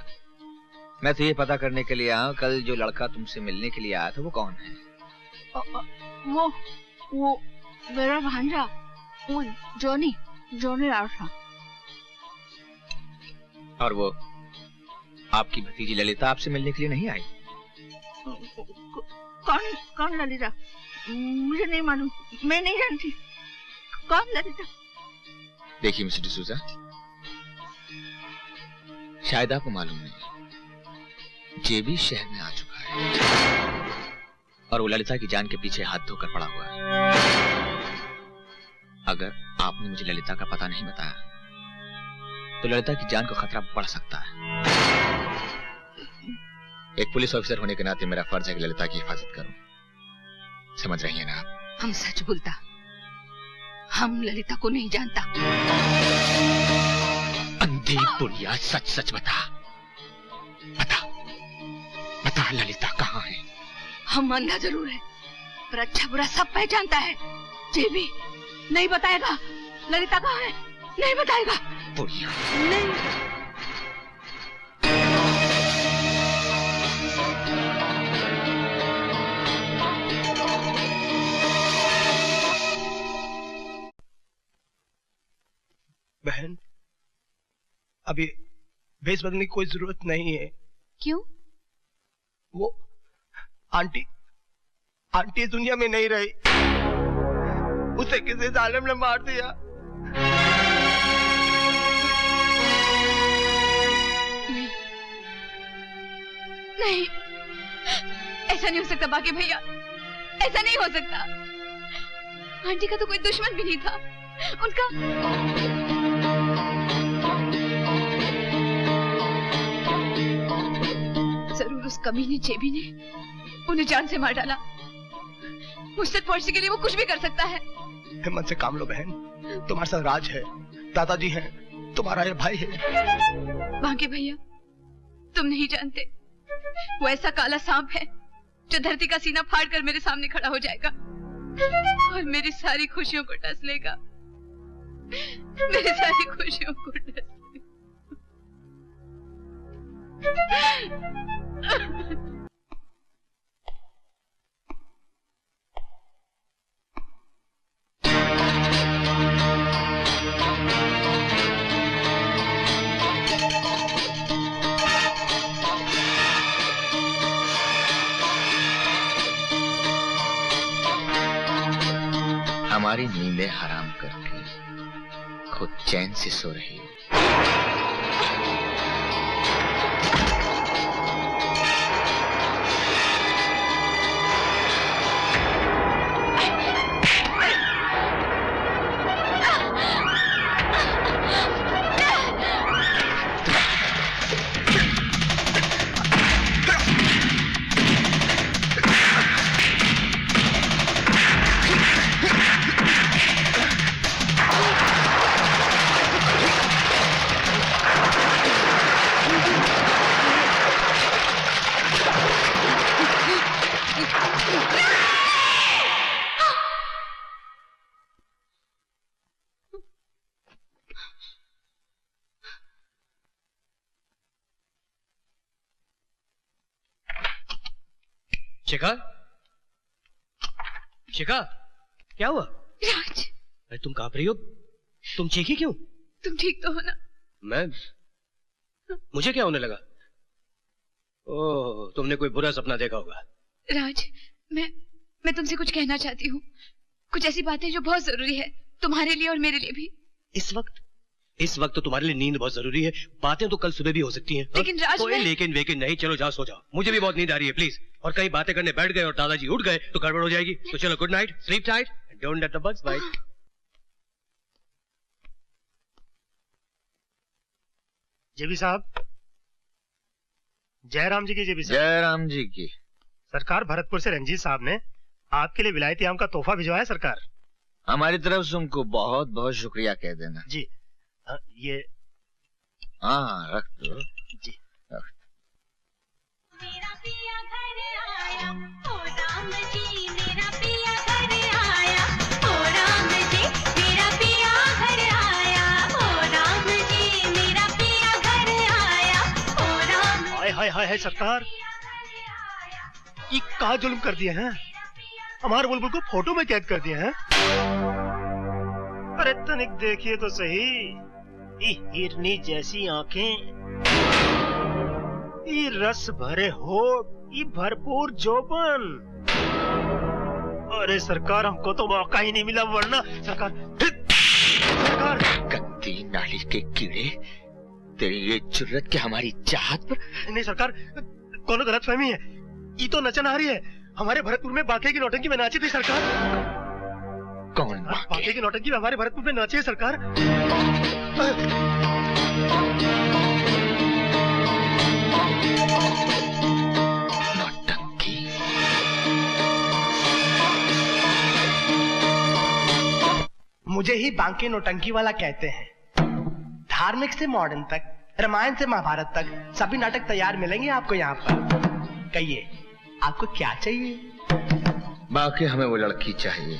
G: मैं तो ये पता करने के लिए आया हूं, कल जो लड़का तुमसे मिलने के लिए आया था वो कौन है?
I: वो मेरा भांजा, वो जॉनी आया था।
G: और वो आपकी भतीजी ललिता आपसे मिलने के लिए नहीं आई?
I: कौन ललिता? मुझे नहीं मालूम, मैं नहीं जानती। कौन ललिता?
G: देखिए मिस्टर डिसूजा, शायद आपको मालूम नहीं, जेबी शहर में आ चुका है और वो ललिता की जान के पीछे हाथ धोकर पड़ा हुआ है। अगर आपने मुझे ललिता का पता नहीं बताया तो ललिता की जान को खतरा बढ़ सकता है। एक पुलिस ऑफिसर होने के नाते मेरा फर्ज है कि ललिता की हिफाजत करूं। समझ रही हैं ना आप?
I: हम सच बोलता, हम ललिता को नहीं जानता।
G: अंधी बुढ़िया, सच सच बता, बता ललिता कहाँ है?
I: हम अंधा जरूर है, पर अच्छा बुरा सब पहचानता है। जेबी नहीं बताएगा ललिता कहाँ है, नहीं बताएगा।
G: बुढ़िया
I: नहीं।
E: बहन, अभी भेस बदलने की कोई जरूरत नहीं है।
C: क्यों?
E: वो आंटी इस दुनिया में नहीं रही, उसे किसी जालिम ने मार दिया।
C: नहीं, ऐसा नहीं हो सकता बाकी भैया, ऐसा नहीं हो सकता। आंटी का तो कोई दुश्मन भी नहीं था, उनका जरूर उस कमीनी जेबी ने उन्हें जान से मार डाला। मुझसे पहुंचने के लिए वो कुछ भी कर सकता है।
E: हिम्मत से काम लो बहन, तुम्हारे साथ राज है, दादाजी हैं, तुम्हारा ये भाई है।
C: बाकी भैया, तुम नहीं जानते, वो ऐसा काला सांप है जो धरती का सीना फाड़ कर मेरे सामने खड़ा हो जाएगा और मेरी सारी खुशियों को डस लेगा, मेरी सारी खुशियों को डस लेगा।
G: हमारी नींदें हराम करके खुद चैन से सो रही हो।
A: शिखा, शिखा, क्या हुआ?
C: राज,
A: अरे तुम कांप रही हो, तुम चीखी क्यों?
C: तुम ठीक तो हो ना?
A: मैं, मुझे क्या होने लगा? ओह, तुमने कोई बुरा सपना देखा होगा।
C: राज, मैं तुमसे कुछ कहना चाहती हूँ। कुछ ऐसी बातें जो बहुत जरूरी है, तुम्हारे लिए और मेरे लिए भी।
A: इस वक्त तो तुम्हारे लिए नींद बहुत जरूरी है। बातें तो कल सुबह भी हो सकती हैं।
C: लेकिन राज,
A: कोई लेकिन वेकिन नहीं, चलो जाओ सो जाओ। मुझे भी बहुत नींद आ रही है, प्लीज। और कहीं बातें करने बैठ गए और दादाजी उठ गए तो गड़बड़ हो जाएगी। तो चलो, good night, sleep tight, don't let the bugs bite.
M: JB sahab, Jairam जी की। जेबी साहब,
G: जयराम जी की।
M: सरकार, भरतपुर से रंजीत साहब ने आपके लिए विलायती आम का तोहफा भिजवाया सरकार।
G: हमारी तरफ से उनको बहुत बहुत शुक्रिया कह देना।
M: जी। ये
G: हाँ, रख दो
M: जी।
G: रख।
H: मेरा पिया घर आया, ओ राम जी मेरा पिया घर आया, ओ राम जी मेरा पिया घर आया, ओ राम जी मेरा पिया घर आया, ओ राम।
M: हाय हाय हाय हाय सरकार, ये कहा जुल्म कर दिए हैं, हमारे बुलबुल को फोटो में कैद कर दिए हैं। अरे तनिक देखिए तो सही, ये हिरनी जैसी आंखें, ये रस भरे होठ, ये भरपूर जोबन। अरे सरकार, हमको तो मौका ही नहीं मिला, वरना सरकार।
G: गंदी नाली के कीड़े, तेरी ये जुर्रत कि हमारी चाहत पर।
M: नहीं सरकार, कोनो गलत फहमी है, ये तो नचन आ रही है। हमारे भरतपुर में बाके की नौटंकी में नाची थी सरकार।
G: कौन?
M: बाके की नौटंकी में हमारे भरतपुर में नाची है सरकार।
G: नौटंकी?
E: मुझे ही बांके नौटंकी वाला कहते हैं। धार्मिक से मॉडर्न तक, रामायण से महाभारत तक सभी नाटक तैयार मिलेंगे आपको यहाँ पर। कहिए, आपको क्या चाहिए?
G: बाकी हमें वो लड़की चाहिए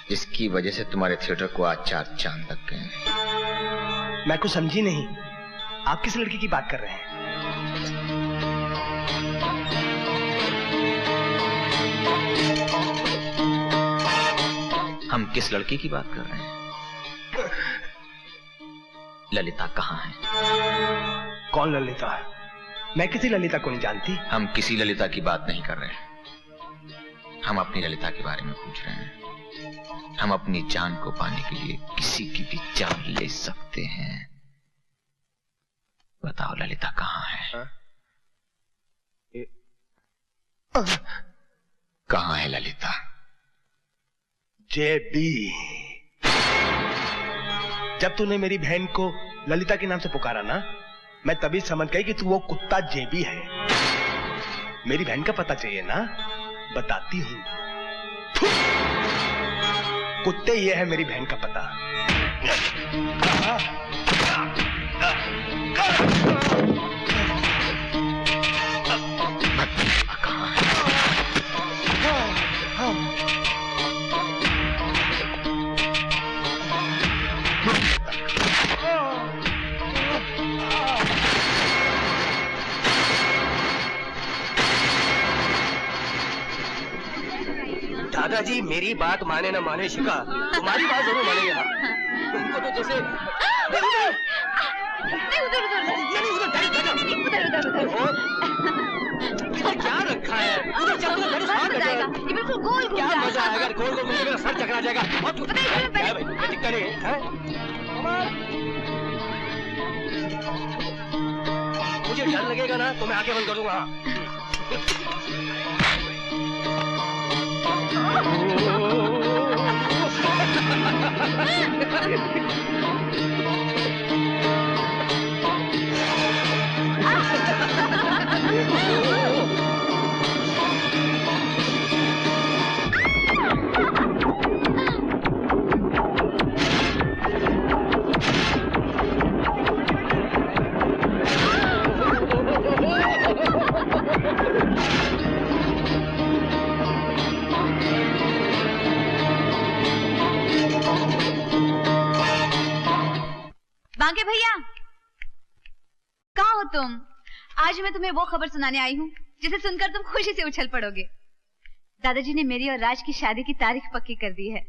G: जिसकी वजह से तुम्हारे थिएटर को आज 4 चांद लग गए।
E: मैं कुछ समझी नहीं, आप किस लड़की की बात कर रहे हैं?
G: हम किस लड़की की बात कर रहे हैं? ललिता कहाँ है?
E: कौन ललिता? मैं किसी ललिता को नहीं जानती।
G: हम किसी ललिता की बात नहीं कर रहे हैं, हम अपनी ललिता के बारे में पूछ रहे हैं। हम अपनी जान को पाने के लिए किसी की भी जान ले सकते हैं। बताओ ललिता कहाँ है? कहाँ है ललिता?
E: जेबी, जब तूने मेरी बहन को ललिता के नाम से पुकारा ना, मैं तभी समझ गई कि तू वो कुत्ता जेबी है। मेरी बहन का पता चाहिए ना, बताती हूँ। कुत्ते, ये है मेरी बहन का पता।
B: दादाजी, मेरी बात माने ना माने शिखा, तुम्हारी बात जरूर मानेंगे ना। तुमको तो जैसे क्या रखा है?
C: ये बिल्कुल गोल
B: क्या मजा आएगा? गोल गोल मुझे मेरा सर चकरा जाएगा। क्या भाई, दिक्कत नहीं है? मुझे डर लगेगा ना तो मैं आंखें बंद कर दूंगा।
C: बांके भैया, कहाँ हो तुम? आज मैं तुम्हें वो खबर सुनाने आई हूँ जिसे सुनकर तुम खुशी से उछल पड़ोगे। दादाजी ने मेरी और राज की शादी की तारीख पक्की कर दी है।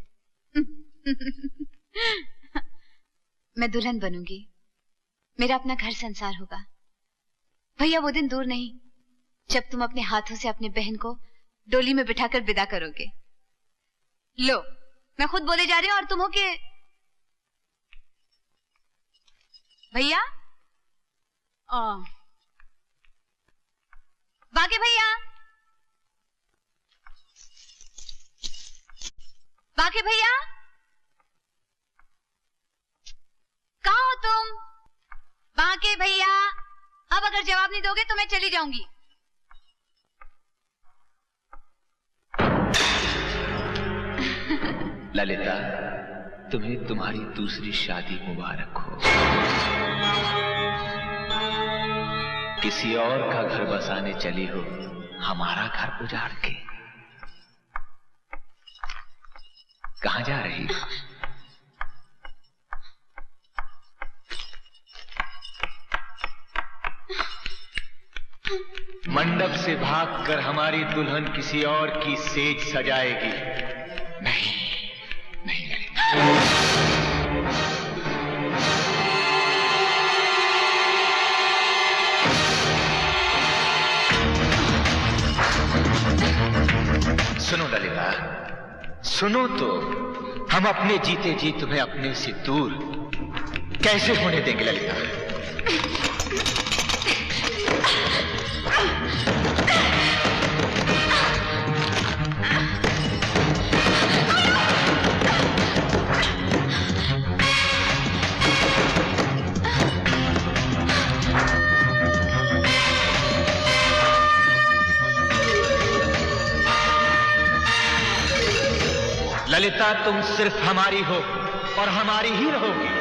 C: मैं दुल्हन बनूंगी, मेरा अपना घर संसार होगा। भैया वो दिन दूर नहीं जब तुम अपने हाथों से अपने बहन को डोली में बिठाकर विदा करोगे। लो, मैं खुद बोले जा रही हूं और तुम हो के भैया। बाके भैया, बाके भैया, कहाँ हो तुम? बाके भैया, अब अगर जवाब नहीं दोगे तो मैं चली जाऊंगी।
G: ललिता, तुम्हें तुम्हारी दूसरी शादी मुबारक हो। किसी और का घर बसाने चली हो, हमारा घर उजाड़ के। कहां जा रही हो? मंडप से भागकर हमारी दुल्हन किसी और की सेज सजाएगी। नहीं, नहीं सुनो ललिता, सुनो तो, हम अपने जीते जी तुम्हें अपने से दूर कैसे होने देंगे ललिता? ललिता, तुम सिर्फ हमारी हो और हमारी ही रहोगी।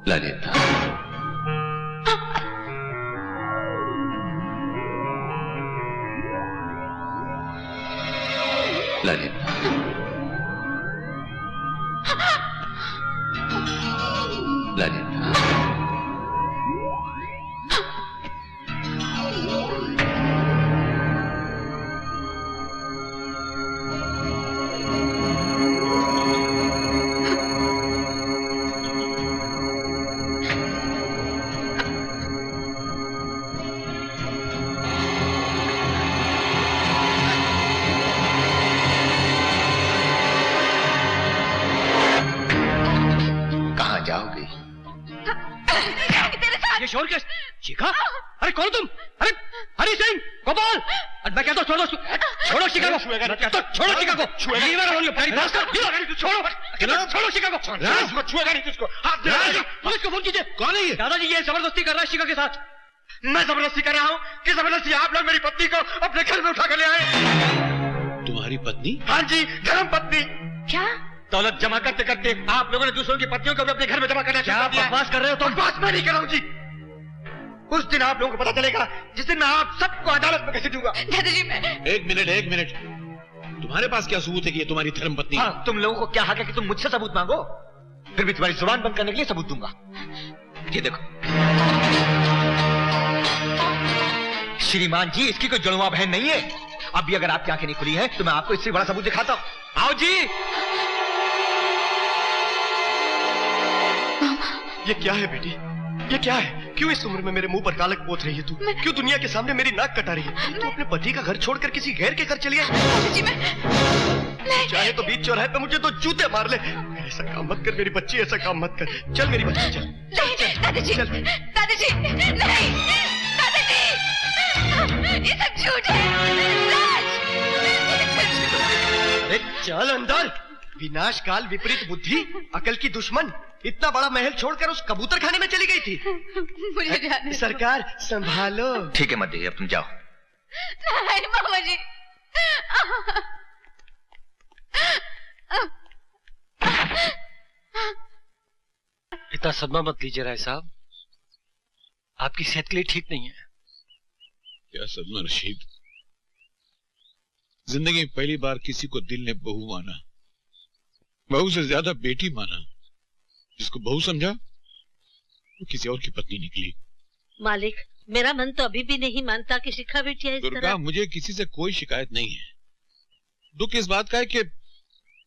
G: ललिता, ललिता, ललिता,
A: शोर क्या? शिखा? अरे कौन तुम? अरे हरी सिंह, गोपाल! मैं कहता हूँ छोड़ो, छोड़ो शिखा को। छोड़ो शिखा को। छोड़ो शिखा को।
D: राज मत छुएगा नहीं तुझको।
A: पुलिस को फोन कीजिए। कौन है ये? दादाजी ये जबरदस्ती कर रहा है शिखा के साथ।
N: मैं जबरदस्ती कर रहा हूँ कि जबरदस्ती आप लोग मेरी पत्नी को अपने घर में उठा कर ले आए।
D: तुम्हारी पत्नी?
N: हाँ जी, धर्म पत्नी।
C: क्या?
N: दौलत जमा करते करते आप लोगों ने दूसरों की पत्नियों को भी अपने घर में जमा करना
E: क्या बकवास कर रहे हो तुम?
N: बकवास मैं नहीं कर रहा हूँ जी। उस दिन आप लोगों को पता चलेगा जिस दिन मैं आप सबको अदालत में घसीटूंगा।
C: दादाजी मैं
D: एक मिनट तुम्हारे पास क्या सबूत है कि ये तुम्हारी धर्मपत्नी है?
N: हाँ, तुम लोगों को क्या हक है कि तुम मुझसे सबूत मांगो? फिर भी तुम्हारी जुबान बंद करने के लिए सबूत दूंगा। ये देखो श्रीमान जी, इसकी कोई जुड़वा बहन नहीं है। अभी अगर आपकी आंखें नहीं खुली हैं तो मैं आपको इससे बड़ा सबूत दिखाता हूँ। आओ जी।
E: ये क्या है बेटी, ये क्या है? क्यों इस उम्र में मेरे मुंह पर कालक पोत रही है तू? क्यों दुनिया के सामने मेरी नाक कटा रही है? तू अपने पति का घर छोड़कर किसी गैर के घर चली आई? चाहे तो बीच चौराहे पे मुझे तो जूते मार ले। ऐसा काम मत कर मेरी बच्ची, ऐसा काम मत कर। चल मेरी बच्ची चल।
C: दादाजी, दादाजी नहीं, दादाजी ये सब झूठ है।
E: अरे चल अंदर। विनाश काल विपरीत बुद्धि, अकल की दुश्मन, इतना बड़ा महल छोड़कर उस कबूतर खाने में चली गई थी।
C: मुझे जाने
E: सरकार संभालो।
G: ठीक है मत अब तुम जाओ।
C: नहीं मामा जी।
A: इतना सदमा मत लीजिए राय साहब, आपकी सेहत के लिए ठीक नहीं है।
D: क्या सदमा रशीद, जिंदगी में पहली बार किसी को दिल ने बहू माना, बहू से ज्यादा बेटी माना। जिसको बहू समझा वो किसी और की पत्नी निकली।
F: मालिक, मेरा मन तो अभी भी नहीं मानता कि शिखा बिटिया इस
D: दुर्गा,
F: तरह।
D: मुझे किसी से कोई शिकायत नहीं है। दुख इस बात का है कि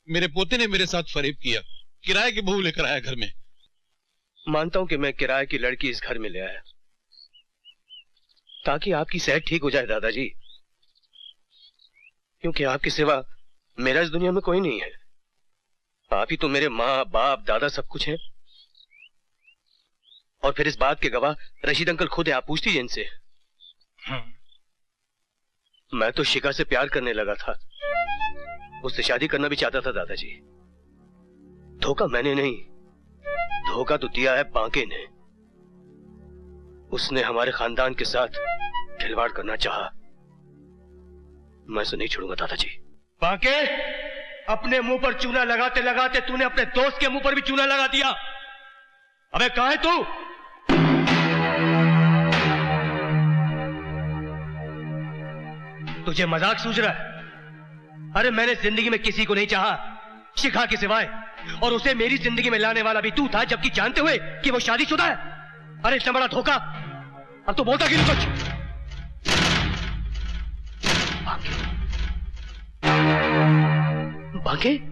D: मेरे पोते ने मेरे साथ फरेब किया, किराए की बहू लेकर आया घर में।
E: मानता हूं कि मैं किराए की लड़की इस घर में ले आया ताकि आपकी सेहत ठीक हो जाए दादाजी, क्योंकि आपके सिवा मेरा इस दुनिया में कोई नहीं है। आप ही तो मेरे माँ बाप दादा सब कुछ हैं। और फिर इस बात के गवाह रशीद अंकल खुद है, आप पूछ लीजिए इनसे। मैं तो शिखा से प्यार करने लगा था, उससे शादी करना भी चाहता था दादाजी। धोखा मैंने नहीं, धोखा तो दिया है बांके ने। उसने हमारे खानदान के साथ खिलवाड़ करना चाहा। मैं उसे नहीं छोड़ूंगा दादाजी। बांके, अपने मुंह पर चूना लगाते लगाते तूने अपने दोस्त के मुंह पर भी चूना लगा दिया। अबे कहां है तू? तुझे मजाक सूझ रहा है? अरे मैंने जिंदगी में किसी को नहीं चाहा शिखा के सिवाय, और उसे मेरी जिंदगी में लाने वाला भी तू था, जबकि जानते हुए कि वो शादीशुदा है। अरे इतना बड़ा धोखा, अब तो बोलता क्यों नहीं कुछ? बांके?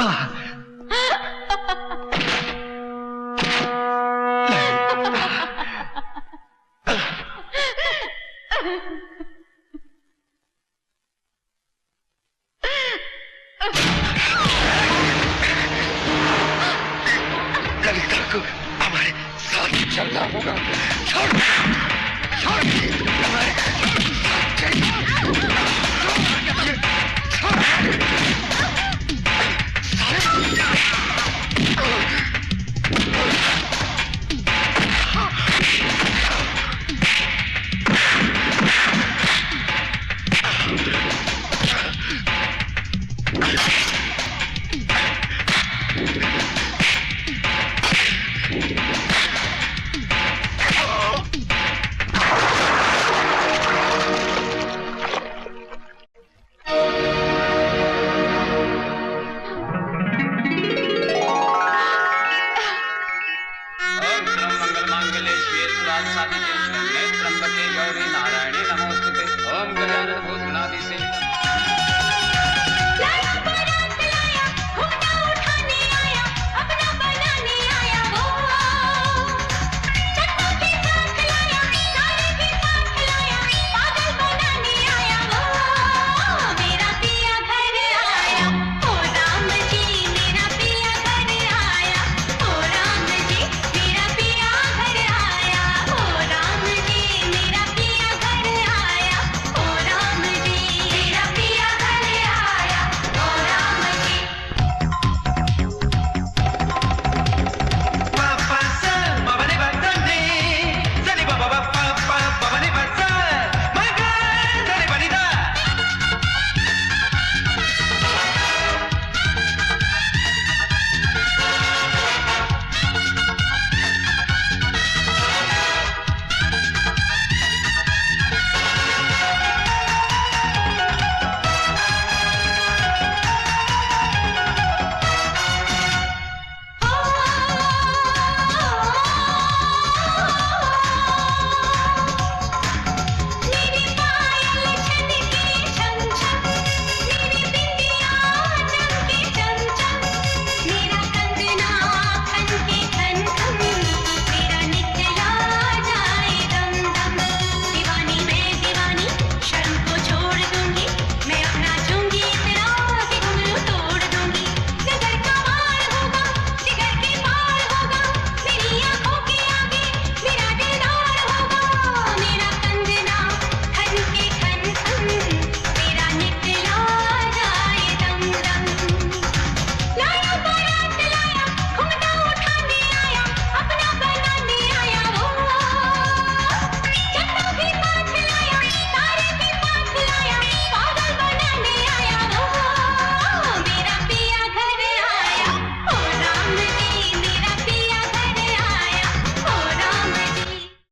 B: ललिता को हमारे साथ चलना होगा। छोड़ छोड़ हमारे साथ चल।